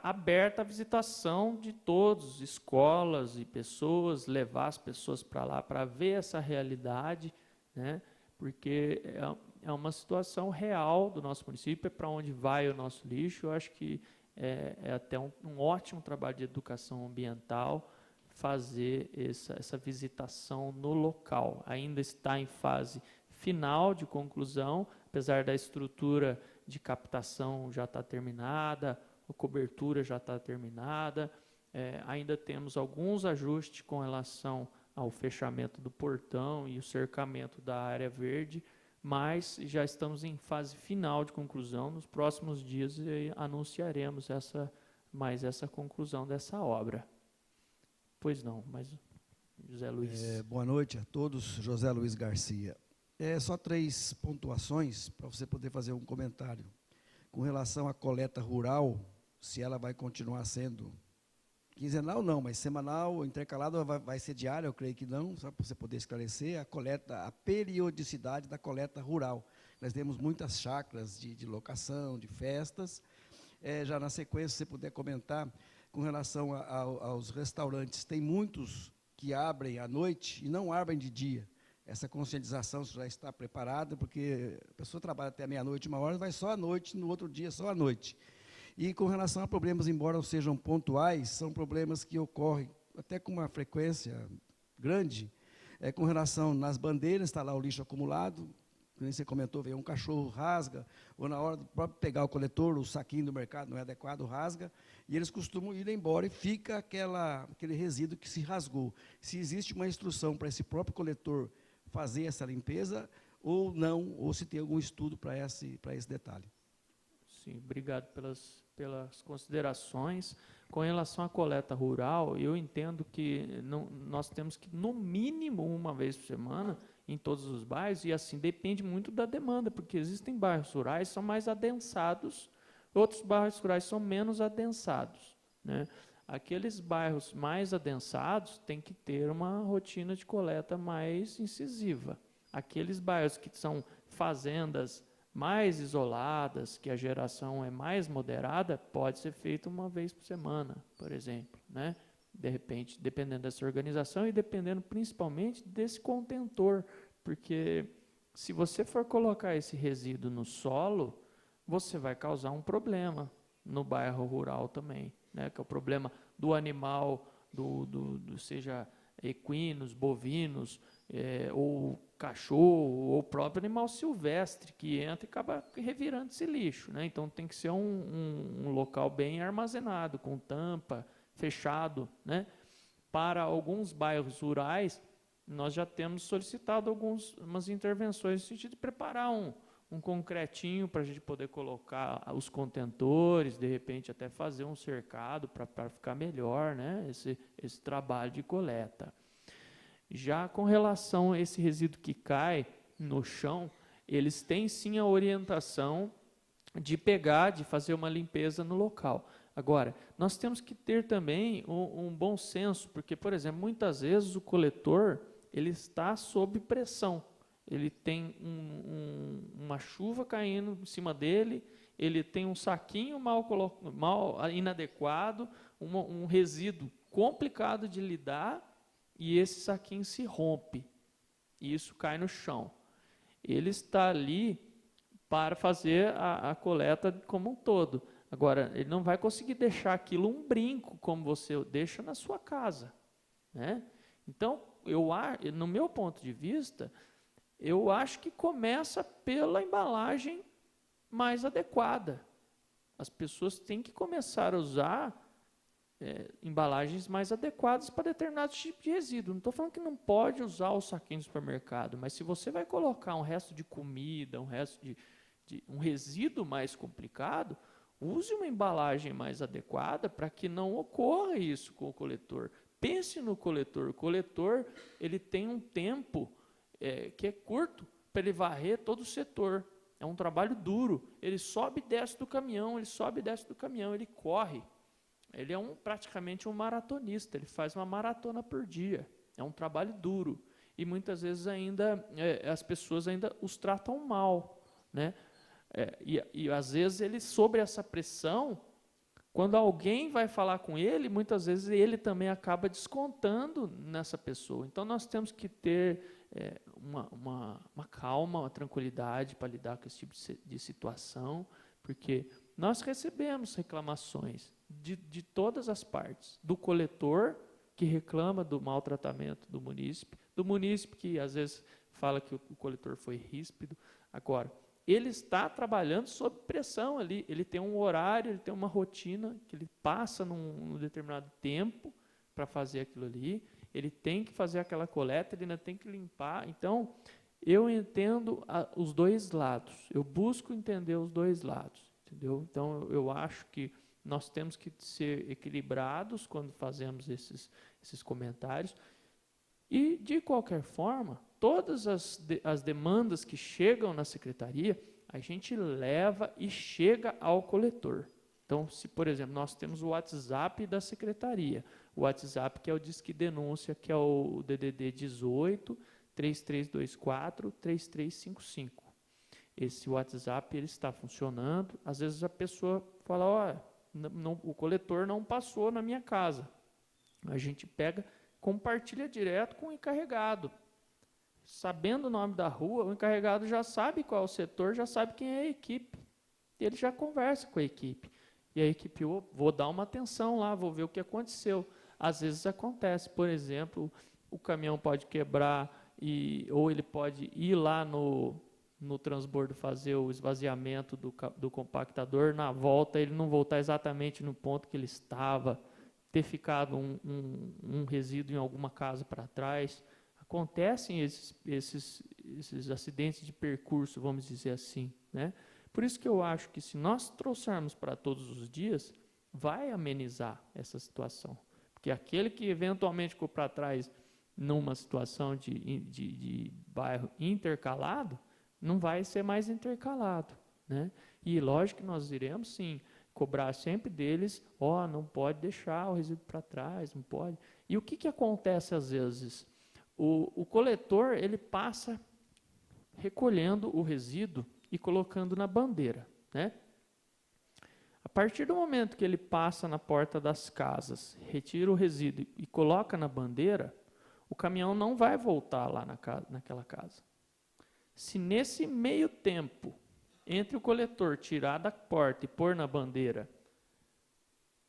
aberta a visitação de todos, escolas e pessoas, levar as pessoas para lá para ver essa realidade, né? Porque é uma situação real do nosso município, é para onde vai o nosso lixo. Eu acho que é até um ótimo trabalho de educação ambiental fazer essa visitação no local. Ainda está em fase final de conclusão, apesar da estrutura de captação já estar terminada, a cobertura já está terminada, ainda temos alguns ajustes com relação ao fechamento do portão e o cercamento da área verde, mas já estamos em fase final de conclusão. Nos próximos dias anunciaremos essa conclusão dessa obra. Pois não, mas José Luiz. Boa noite a todos, José Luiz Garcia. Só 3 pontuações para você poder fazer um comentário. Com relação à coleta rural, se ela vai continuar sendo quinzenal, não, mas semanal, intercalado, vai ser diária, eu creio que não, só para você poder esclarecer, a periodicidade da coleta rural. Nós temos muitas chácaras de locação, de festas. Já na sequência, se você puder comentar, com relação aos restaurantes, tem muitos que abrem à noite e não abrem de dia. Essa conscientização já está preparada, porque a pessoa trabalha até meia-noite, 1 hora, vai só à noite, no outro dia só à noite. E com relação a problemas, embora não sejam pontuais, são problemas que ocorrem até com uma frequência grande, com relação nas bandeiras, está lá o lixo acumulado, como você comentou, vem um cachorro, rasga, ou na hora do próprio pegar o coletor, o saquinho do mercado não é adequado, rasga, e eles costumam ir embora e fica aquele resíduo que se rasgou. Se existe uma instrução para esse próprio coletor fazer essa limpeza, ou não, ou se tem algum estudo para esse detalhe. Sim, obrigado pelas considerações. Com relação à coleta rural, eu entendo que nós temos que, no mínimo, 1 vez por semana, em todos os bairros, e assim depende muito da demanda, porque existem bairros rurais que são mais adensados, outros bairros rurais são menos adensados, né? Aqueles bairros mais adensados têm que ter uma rotina de coleta mais incisiva. Aqueles bairros que são fazendas mais isoladas, que a geração é mais moderada, pode ser feito 1 vez por semana, por exemplo, né? De repente, dependendo dessa organização e dependendo principalmente desse contentor, porque se você for colocar esse resíduo no solo, você vai causar um problema no bairro rural também, né? Que é o problema do animal, seja equinos, bovinos, ou cachorro, ou o próprio animal silvestre, que entra e acaba revirando esse lixo, né? Então tem que ser um local bem armazenado, com tampa, fechado, né? Para alguns bairros rurais, nós já temos solicitado algumas intervenções no sentido de preparar um concretinho para a gente poder colocar os contentores, de repente até fazer um cercado para ficar melhor, né? Esse trabalho de coleta. Já com relação a esse resíduo que cai no chão, eles têm sim a orientação de pegar, de fazer uma limpeza no local. Agora, nós temos que ter também um bom senso, porque, por exemplo, muitas vezes o coletor ele está sob pressão. Ele tem uma chuva caindo em cima dele, ele tem um saquinho mal inadequado, um resíduo complicado de lidar, e esse saquinho se rompe, e isso cai no chão. Ele está ali para fazer a coleta como um todo. Agora, ele não vai conseguir deixar aquilo um brinco, como você deixa na sua casa, né? Então, no meu ponto de vista, eu acho que começa pela embalagem mais adequada. As pessoas têm que começar a usar embalagens mais adequadas para determinados tipos de resíduo. Não estou falando que não pode usar o saquinho do supermercado, mas se você vai colocar um resto de comida, um resíduo mais complicado, use uma embalagem mais adequada para que não ocorra isso com o coletor. Pense no coletor. O coletor ele tem um tempo que é curto para ele varrer todo o setor. É um trabalho duro. Ele sobe e desce do caminhão, ele corre. Ele é praticamente um maratonista, ele faz uma maratona por dia. É um trabalho duro. E muitas vezes ainda as pessoas ainda os tratam mal, né? E às vezes ele, sobre essa pressão, quando alguém vai falar com ele, muitas vezes ele também acaba descontando nessa pessoa. Então nós temos que ter uma calma, uma tranquilidade para lidar com esse tipo de situação, porque nós recebemos reclamações de todas as partes, do coletor, que reclama do maltratamento do munícipe que às vezes fala que o coletor foi ríspido. Agora, ele está trabalhando sob pressão ali, ele tem um horário, ele tem uma rotina, que ele passa num determinado tempo para fazer aquilo ali, ele tem que fazer aquela coleta, ele ainda tem que limpar. Então, eu entendo os dois lados, eu busco entender os dois lados, entendeu? Então, eu acho que nós temos que ser equilibrados quando fazemos esses comentários. E, de qualquer forma, todas as demandas que chegam na secretaria, a gente leva e chega ao coletor. Então, se, por exemplo, nós temos o WhatsApp da secretaria, o WhatsApp que é o Disque Denúncia, que é o DDD 18 3324 3355. Esse WhatsApp ele está funcionando. Às vezes a pessoa fala, ó, o coletor não passou na minha casa. A gente pega, compartilha direto com o encarregado. Sabendo o nome da rua, o encarregado já sabe qual é o setor, já sabe quem é a equipe. Ele já conversa com a equipe. E a equipe, vou dar uma atenção lá, vou ver o que aconteceu. Às vezes acontece, por exemplo, o caminhão pode quebrar, ou ele pode ir lá no transbordo fazer o esvaziamento do compactador, na volta ele não voltar exatamente no ponto que ele estava, ter ficado um resíduo em alguma casa para trás. Acontecem esses acidentes de percurso, vamos dizer assim, né? Por isso que eu acho que se nós trouxermos para todos os dias, vai amenizar essa situação. Porque aquele que eventualmente ficou para trás numa situação de bairro intercalado, não vai ser mais intercalado, né? E lógico que nós iremos, sim, cobrar sempre deles, não pode deixar o resíduo para trás, não pode. E o que acontece às vezes? O coletor, ele passa recolhendo o resíduo e colocando na bandeira, né? A partir do momento que ele passa na porta das casas, retira o resíduo e coloca na bandeira, o caminhão não vai voltar lá naquela casa. Se nesse meio tempo, entre o coletor tirar da porta e pôr na bandeira,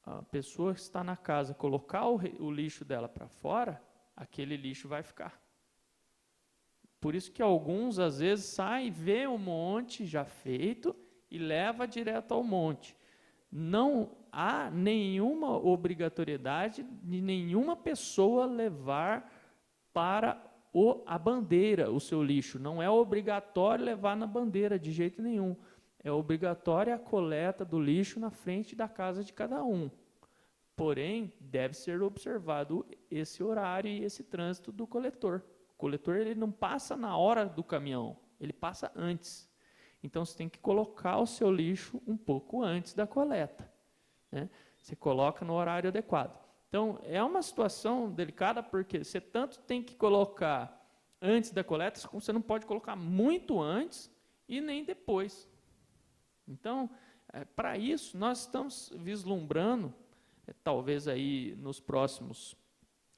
a pessoa que está na casa colocar o lixo dela para fora, aquele lixo vai ficar. Por isso que alguns, às vezes, saem, vê um monte já feito e leva direto ao monte. Não há nenhuma obrigatoriedade de nenhuma pessoa levar para a bandeira o seu lixo. Não é obrigatório levar na bandeira de jeito nenhum. É obrigatória a coleta do lixo na frente da casa de cada um. Porém, deve ser observado esse horário e esse trânsito do coletor. O coletor ele não passa na hora do caminhão, ele passa antes. Então, você tem que colocar o seu lixo um pouco antes da coleta, né? Você coloca no horário adequado. Então, é uma situação delicada, porque você tanto tem que colocar antes da coleta, como você não pode colocar muito antes e nem depois. Então, para isso, nós estamos vislumbrando, talvez aí nos próximos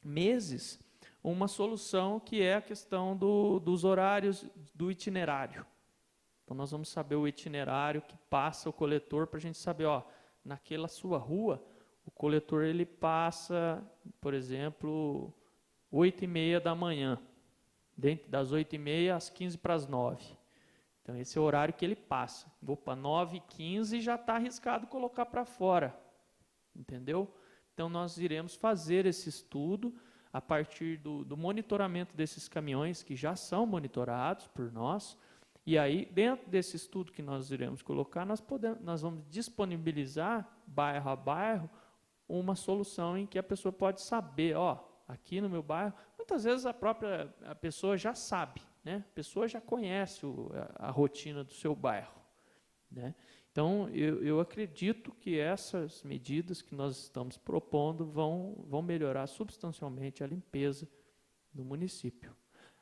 meses, uma solução que é a questão dos horários do itinerário. Então, nós vamos saber o itinerário que passa o coletor para a gente saber, naquela sua rua, o coletor ele passa, por exemplo, 8h30 da manhã, dentro das 8h30 às 8h45. Então, esse é o horário que ele passa. Opa, 9h15 já está arriscado colocar para fora. Entendeu? Então, nós iremos fazer esse estudo a partir do monitoramento desses caminhões que já são monitorados por nós. E aí, dentro desse estudo que nós iremos colocar, nós vamos disponibilizar, bairro a bairro, uma solução em que a pessoa pode saber, aqui no meu bairro, muitas vezes a pessoa já sabe, né? A pessoa já conhece a rotina do seu bairro, né? Então, eu acredito que essas medidas que nós estamos propondo vão melhorar substancialmente a limpeza do município.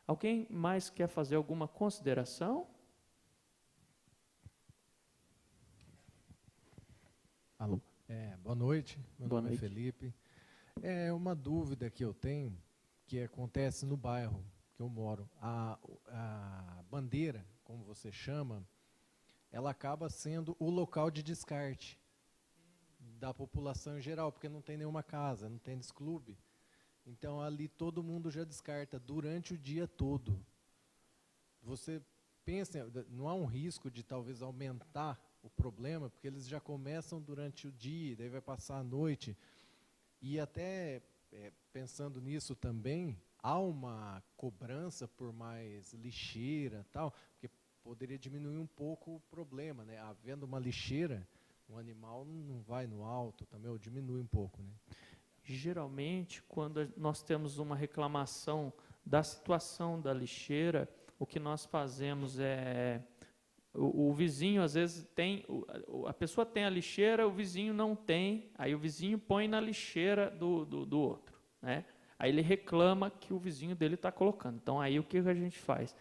Alguém mais quer fazer alguma consideração? Alô. Boa noite, meu nome é Felipe. Uma dúvida que eu tenho, que acontece no bairro que eu moro. A bandeira, como você chama, ela acaba sendo o local de descarte da população em geral, porque não tem nenhuma casa, não tem clube. Então, ali todo mundo já descarta durante o dia todo. Você pensa, não há um risco de talvez aumentar o problema, porque eles já começam durante o dia, daí vai passar a noite. E até, pensando nisso também, há uma cobrança por mais lixeira, tal, porque poderia diminuir um pouco o problema, né? Havendo uma lixeira, o animal não vai no alto também, ou diminui um pouco, né? Geralmente, quando nós temos uma reclamação da situação da lixeira, o que nós fazemos é o vizinho às vezes tem, a pessoa tem a lixeira, o vizinho não tem, aí o vizinho põe na lixeira do outro, né? Aí ele reclama que o vizinho dele está colocando. Então aí o que a gente faz?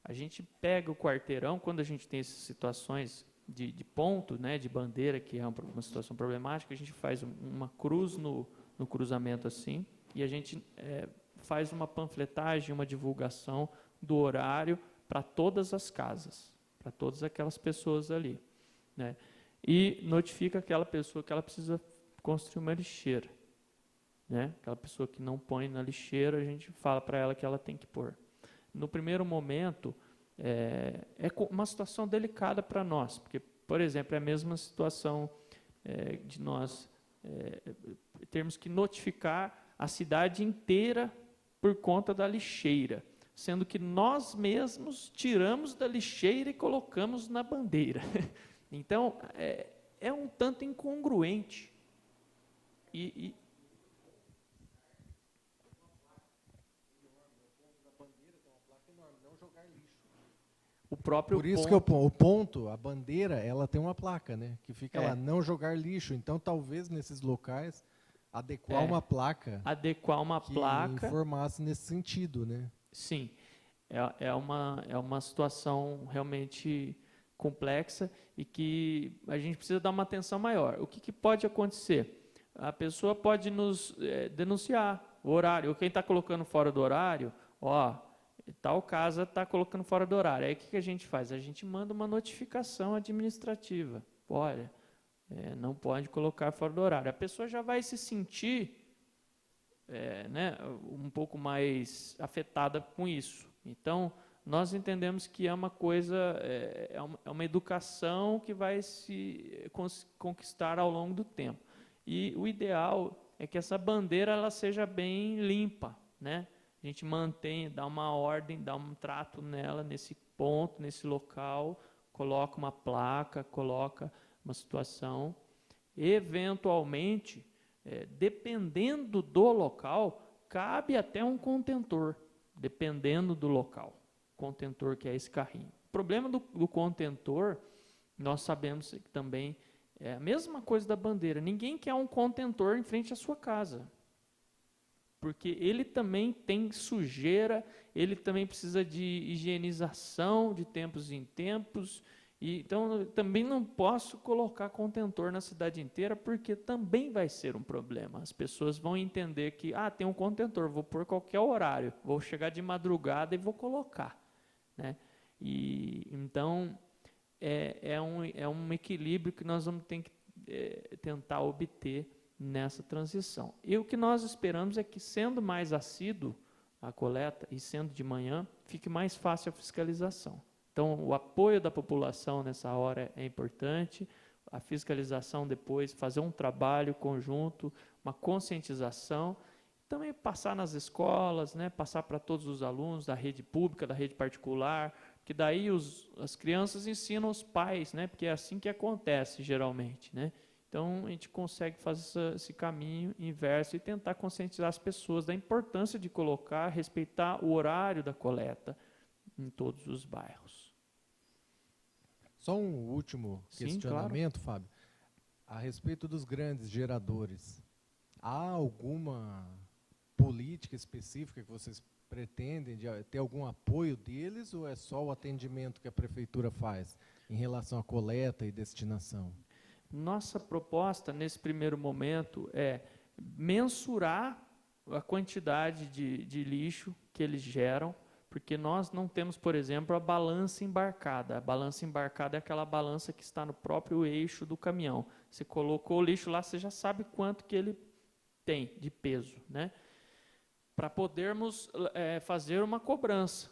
A gente pega o quarteirão, quando a gente tem essas situações de ponto, né, de bandeira, que é uma situação problemática, a gente faz uma cruz no cruzamento assim, e a gente faz uma panfletagem, uma divulgação do horário para todas as casas, para todas aquelas pessoas ali, né? E notifica aquela pessoa que ela precisa construir uma lixeira, né? Aquela pessoa que não põe na lixeira, a gente fala para ela que ela tem que pôr. No primeiro momento, é uma situação delicada para nós, porque, por exemplo, é a mesma situação de nós termos que notificar a cidade inteira por conta da lixeira, sendo que nós mesmos tiramos da lixeira e colocamos na bandeira. Então, é um tanto incongruente. O próprio Por isso ponto, que o ponto, a bandeira, ela tem uma placa, né? Que fica lá, É. não jogar lixo. Então, talvez nesses locais, adequar uma placa adequar uma que placa, informasse nesse sentido, né? sim, é uma situação realmente complexa e que a gente precisa dar uma atenção maior. O que pode acontecer? A pessoa pode nos denunciar o horário. Quem está colocando fora do horário, tal casa está colocando fora do horário. Aí o que a gente faz? A gente manda uma notificação administrativa. Olha, não pode colocar fora do horário. A pessoa já vai se sentir né, um pouco mais afetada com isso. Então, nós entendemos que é uma coisa, é uma educação que vai se conquistar ao longo do tempo. E o ideal é que essa bandeira ela seja bem limpa, né? A gente mantém, dá uma ordem, dá um trato nela, nesse ponto, nesse local, coloca uma placa, coloca uma situação. Eventualmente, dependendo do local, cabe até um contentor, dependendo do local. Contentor que é esse carrinho. O problema do contentor, nós sabemos que também é a mesma coisa da bandeira. Ninguém quer um contentor em frente à sua casa, porque ele também tem sujeira, ele também precisa de higienização de tempos em tempos. Então, eu também não posso colocar contentor na cidade inteira, porque também vai ser um problema. As pessoas vão entender que, tem um contentor, vou pôr qualquer horário, vou chegar de madrugada e vou colocar, né? Então, é um equilíbrio que nós vamos ter que tentar obter nessa transição. E o que nós esperamos é que, sendo mais assíduo a coleta e sendo de manhã, fique mais fácil a fiscalização. Então, o apoio da população nessa hora é importante, a fiscalização depois, fazer um trabalho conjunto, uma conscientização, também passar nas escolas, né, passar para todos os alunos da rede pública, da rede particular, que daí as crianças ensinam os pais, né, porque é assim que acontece geralmente, né? Então, a gente consegue fazer esse caminho inverso e tentar conscientizar as pessoas da importância de colocar, respeitar o horário da coleta em todos os bairros. Só um último questionamento, claro. Fábio. A respeito dos grandes geradores, há alguma política específica que vocês pretendem ter algum apoio deles, ou é só o atendimento que a prefeitura faz em relação à coleta e destinação? Nossa proposta, nesse primeiro momento, é mensurar a quantidade de lixo que eles geram, porque nós não temos, por exemplo, a balança embarcada. A balança embarcada é aquela balança que está no próprio eixo do caminhão. Você colocou o lixo lá, você já sabe quanto que ele tem de peso, né? Para podermos fazer uma cobrança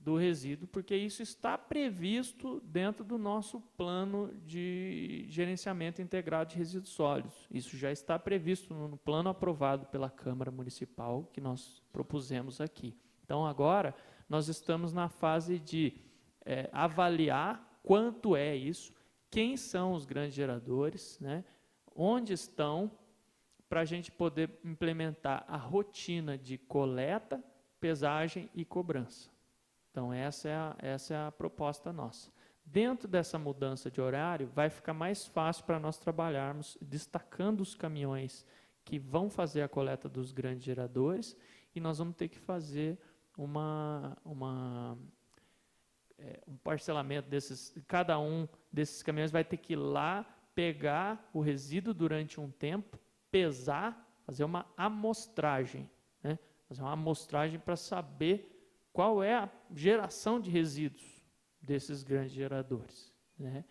do resíduo, porque isso está previsto dentro do nosso plano de gerenciamento integrado de resíduos sólidos. Isso já está previsto no plano aprovado pela Câmara Municipal, que nós propusemos aqui. Então, agora, nós estamos na fase de avaliar quanto é isso, quem são os grandes geradores, né, onde estão, para a gente poder implementar a rotina de coleta, pesagem e cobrança. Então, essa é a proposta nossa. Dentro dessa mudança de horário, vai ficar mais fácil para nós trabalharmos destacando os caminhões que vão fazer a coleta dos grandes geradores, e nós vamos ter que fazer um parcelamento desses. Cada um desses caminhões vai ter que ir lá, pegar o resíduo durante um tempo, pesar, fazer uma amostragem, né? Fazer uma amostragem para saber qual é a geração de resíduos desses grandes geradores, né?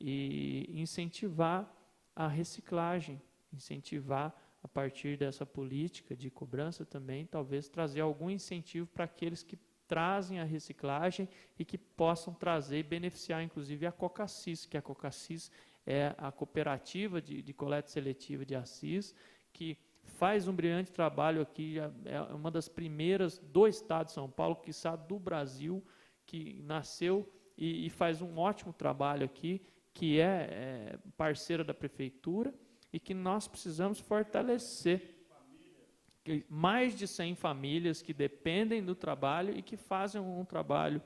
E incentivar a reciclagem, incentivar a partir dessa política de cobrança também, talvez trazer algum incentivo para aqueles que trazem a reciclagem e que possam trazer e beneficiar, inclusive, a Cocacis, que a Cocacis é a cooperativa de coleta seletiva de Assis, que faz um brilhante trabalho aqui, é uma das primeiras do estado de São Paulo, quiçá do Brasil, que nasceu e faz um ótimo trabalho aqui, que é parceira da prefeitura e que nós precisamos fortalecer. Mais de 100 famílias que dependem do trabalho e que fazem um trabalho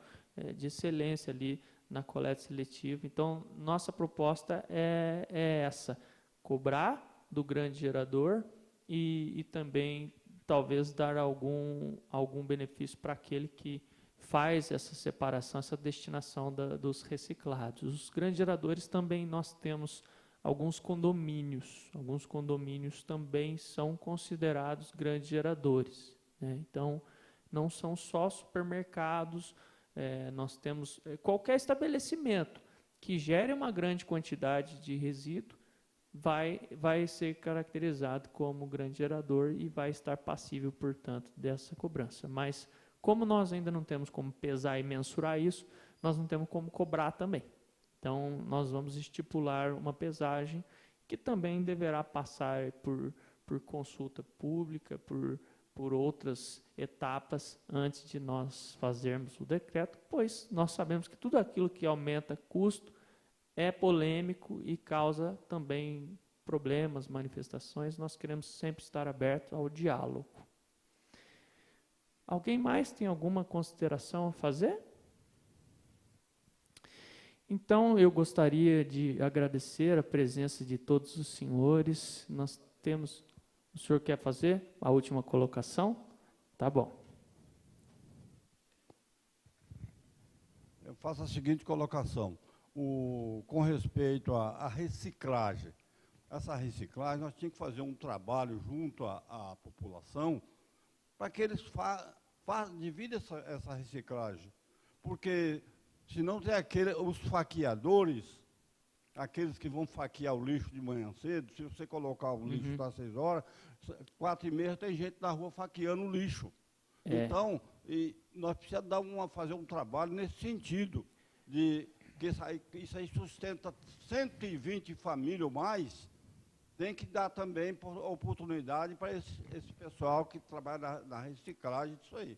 de excelência ali na coleta seletiva. Então, nossa proposta é essa, cobrar do grande gerador e também talvez dar algum benefício para aquele que faz essa separação, essa destinação dos reciclados. Os grandes geradores também nós temos alguns condomínios também são considerados grandes geradores, né? Então, não são só supermercados, nós temos qualquer estabelecimento que gere uma grande quantidade de resíduo, vai ser caracterizado como grande gerador e vai estar passível, portanto, dessa cobrança. Mas, como nós ainda não temos como pesar e mensurar isso, nós não temos como cobrar também. Então, nós vamos estipular uma pesagem que também deverá passar por consulta pública, por outras etapas antes de nós fazermos o decreto, pois nós sabemos que tudo aquilo que aumenta custo é polêmico e causa também problemas, manifestações. Nós queremos sempre estar abertos ao diálogo. Alguém mais tem alguma consideração a fazer? Então, eu gostaria de agradecer a presença de todos os senhores. Nós temos... O senhor quer fazer a última colocação? Tá bom. Eu faço a seguinte colocação. Com respeito à reciclagem, essa reciclagem, nós tínhamos que fazer um trabalho junto à população para que eles dividam essa reciclagem. Porque, senão tem os faqueadores, aqueles que vão faquear o lixo de manhã cedo, se você colocar o lixo às 6 horas, 4h30 tem gente na rua faqueando o lixo. Então, nós precisamos fazer um trabalho nesse sentido, que isso aí sustenta 120 famílias ou mais, tem que dar também oportunidade para esse pessoal que trabalha na reciclagem disso aí.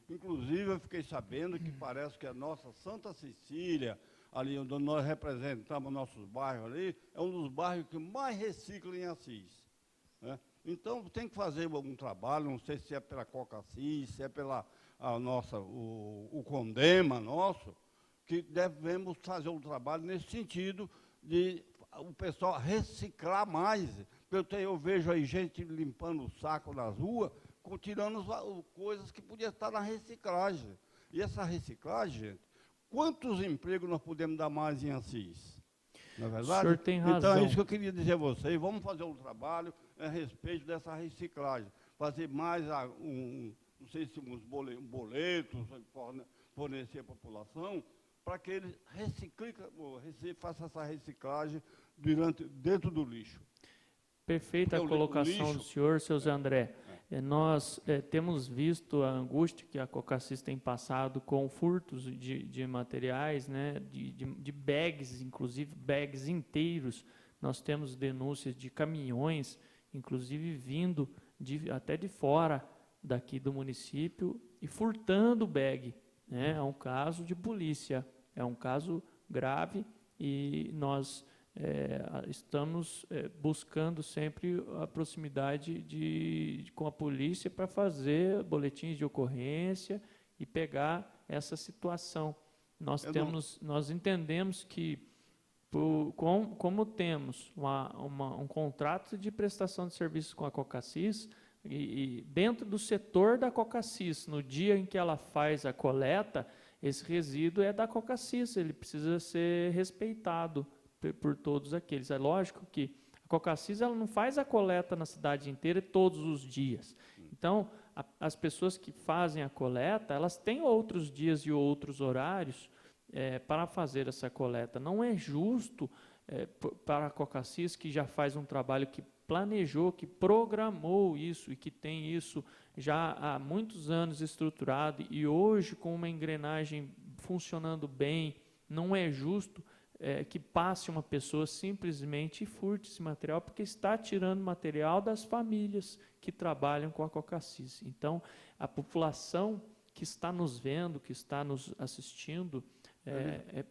Inclusive, eu fiquei sabendo que parece que a nossa Santa Cecília, ali onde nós representamos nossos bairros ali, é um dos bairros que mais recicla em Assis, né? Então, tem que fazer um trabalho, não sei se é pela Cocacis, se é pela o Condema nosso, que devemos fazer um trabalho nesse sentido de o pessoal reciclar mais. Eu vejo aí gente limpando o saco nas ruas, tirando coisas que podiam estar na reciclagem. E essa reciclagem, gente, quantos empregos nós podemos dar mais em Assis? Não é verdade? O senhor tem razão. Então, é isso que eu queria dizer a vocês. Vamos fazer um trabalho a respeito dessa reciclagem. Fazer mais, não sei se uns boletos, fornecer à população, para que eles façam essa reciclagem dentro do lixo. Perfeita a colocação do senhor, seu Zé André. Nós temos visto a angústia que a Cocassis tem passado com furtos de materiais, né, de bags, inclusive bags inteiros. Nós temos denúncias de caminhões, inclusive vindo até de fora daqui do município e furtando o bag, né? É um caso de polícia, é um caso grave e nós estamos buscando sempre a proximidade com a polícia para fazer boletins de ocorrência e pegar essa situação. Nós entendemos que, como temos um contrato de prestação de serviços com a Cocassis, e dentro do setor da Cocassis, no dia em que ela faz a coleta, esse resíduo é da Cocassis, ele precisa ser respeitado por todos aqueles. É lógico que a Cocassis ela não faz a coleta na cidade inteira todos os dias. Então, as pessoas que fazem a coleta, elas têm outros dias e outros horários para fazer essa coleta. Não é justo para a Cocassis, que já faz um trabalho que planejou, que programou isso e que tem isso já há muitos anos estruturado e hoje com uma engrenagem funcionando bem, não é justo que passe uma pessoa simplesmente e furte esse material, porque está tirando material das famílias que trabalham com a Cocassis. Então, a população que está nos vendo, que está nos assistindo,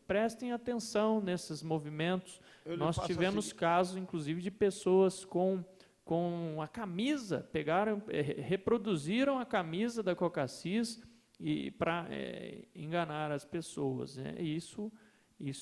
prestem atenção nesses movimentos. Nós tivemos casos, inclusive, de pessoas com a camisa, reproduziram a camisa da Cocassis para enganar as pessoas, né? Isso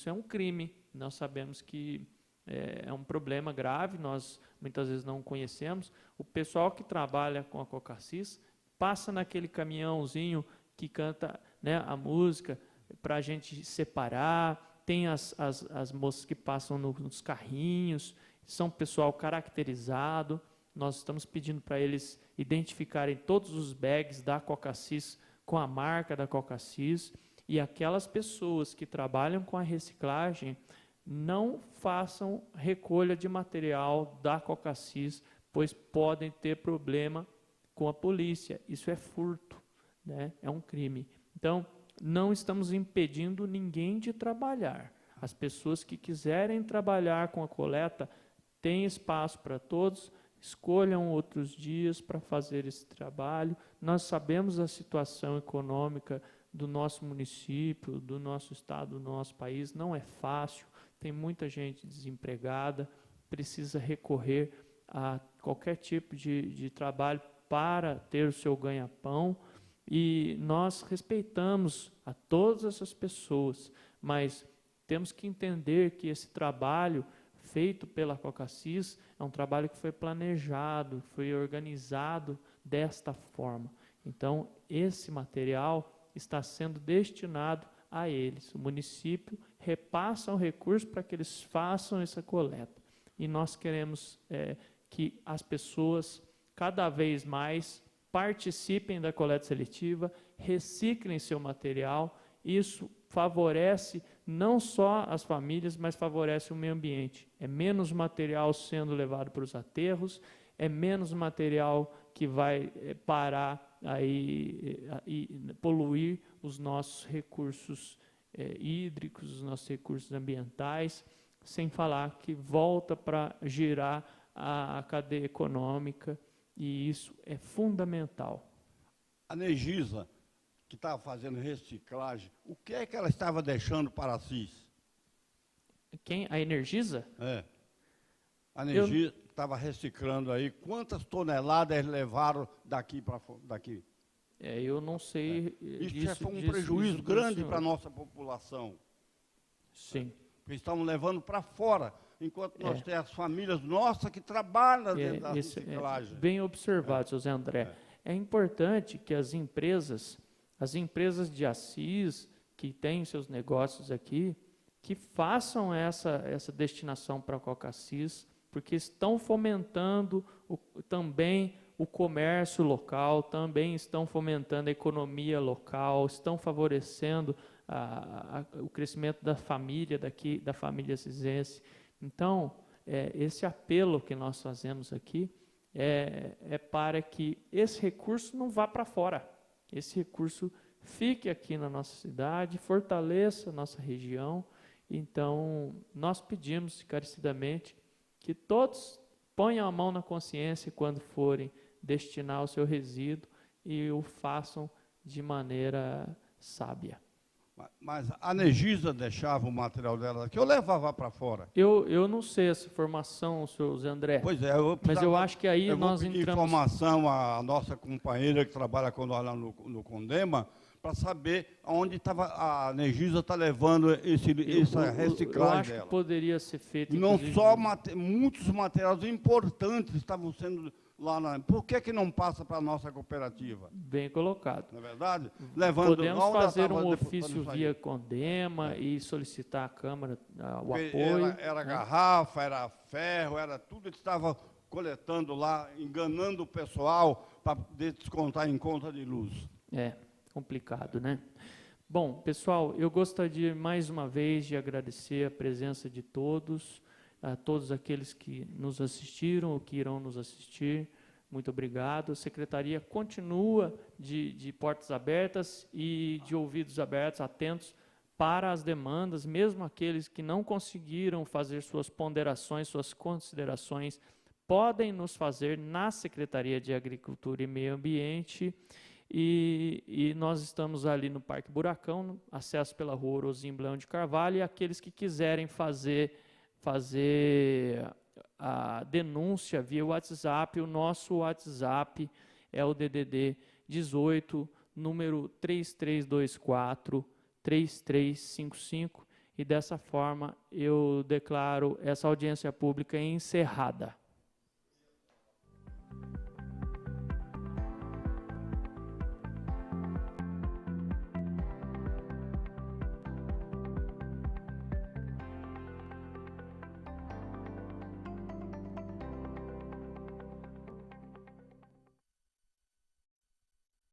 é um crime. Nós sabemos que é um problema grave, nós muitas vezes não conhecemos. O pessoal que trabalha com a Cocassis passa naquele caminhãozinho que canta, né, a música para a gente separar. Tem as moças que passam nos carrinhos, são pessoal caracterizado. Nós estamos pedindo para eles identificarem todos os bags da Cocassis com a marca da Cocassis. E aquelas pessoas que trabalham com a reciclagem não façam recolha de material da Cocassis, pois podem ter problema com a polícia. Isso é furto, né? É um crime. Então, não estamos impedindo ninguém de trabalhar. As pessoas que quiserem trabalhar com a coleta, têm espaço para todos, escolham outros dias para fazer esse trabalho. Nós sabemos a situação econômica do nosso município, do nosso estado, do nosso país, não é fácil, tem muita gente desempregada, precisa recorrer a qualquer tipo de trabalho para ter o seu ganha-pão, e nós respeitamos a todas essas pessoas, mas temos que entender que esse trabalho feito pela Cocassis é um trabalho que foi planejado, foi organizado desta forma. Então, esse material está sendo destinado a eles. O município repassa o recurso para que eles façam essa coleta. E nós queremos que as pessoas, cada vez mais, participem da coleta seletiva, reciclem seu material. Isso favorece não só as famílias, mas favorece o meio ambiente. É menos material sendo levado para os aterros, é menos material que vai parar e poluir os nossos recursos hídricos, os nossos recursos ambientais, sem falar que volta para girar a cadeia econômica, e isso é fundamental. A Energisa, que estava fazendo reciclagem, o que é que ela estava deixando para a CIS? Quem? A Energisa? A Energisa estava reciclando aí. Quantas toneladas eles levaram daqui para daqui? Eu não sei. Isso já foi um prejuízo grande para a nossa população. Sim. Porque estavam levando para fora, enquanto nós temos as famílias nossas que trabalham dentro da reciclagem. Bem observado, seu Zé André. É importante que as empresas de Assis, que têm seus negócios aqui, que façam essa destinação para a Cocassis, porque estão fomentando também o comércio local, também estão fomentando a economia local, estão favorecendo o crescimento da família daqui, da família cisense. Então, esse apelo que nós fazemos aqui é para que esse recurso não vá para fora. Esse recurso fique aqui na nossa cidade, fortaleça a nossa região. Então, nós pedimos encarecidamente que todos ponham a mão na consciência quando forem destinar o seu resíduo e o façam de maneira sábia. Mas a Energisa deixava o material dela aqui ou levava para fora? Eu não sei essa informação, senhor Zé André. Pois é, mas eu acho que aí nós entramos... informação à nossa companheira que trabalha com nós lá no Condema, para saber onde estava a Energisa está levando essa reciclagem eu acho dela. Que poderia ser feito. Não só muitos materiais importantes estavam sendo lá. Por que não passa para a nossa cooperativa? Bem colocado. Não é verdade? Podemos fazer um ofício via Condema e solicitar à Câmara o apoio. Era garrafa, era ferro, era tudo que estava coletando lá, enganando o pessoal para descontar em conta de luz. É complicado, né? Bom, pessoal, eu gostaria mais uma vez de agradecer a presença de todos, a todos aqueles que nos assistiram ou que irão nos assistir. Muito obrigado. A Secretaria continua de portas abertas e de ouvidos abertos, atentos para as demandas, mesmo aqueles que não conseguiram fazer suas ponderações, suas considerações, podem nos fazer na Secretaria de Agricultura e Meio Ambiente. E nós estamos ali no Parque Buracão, acesso pela rua Orozim Leão de Carvalho, e aqueles que quiserem fazer a denúncia via WhatsApp, o nosso WhatsApp é o DDD 18, número 3324-3355, e dessa forma eu declaro essa audiência pública encerrada.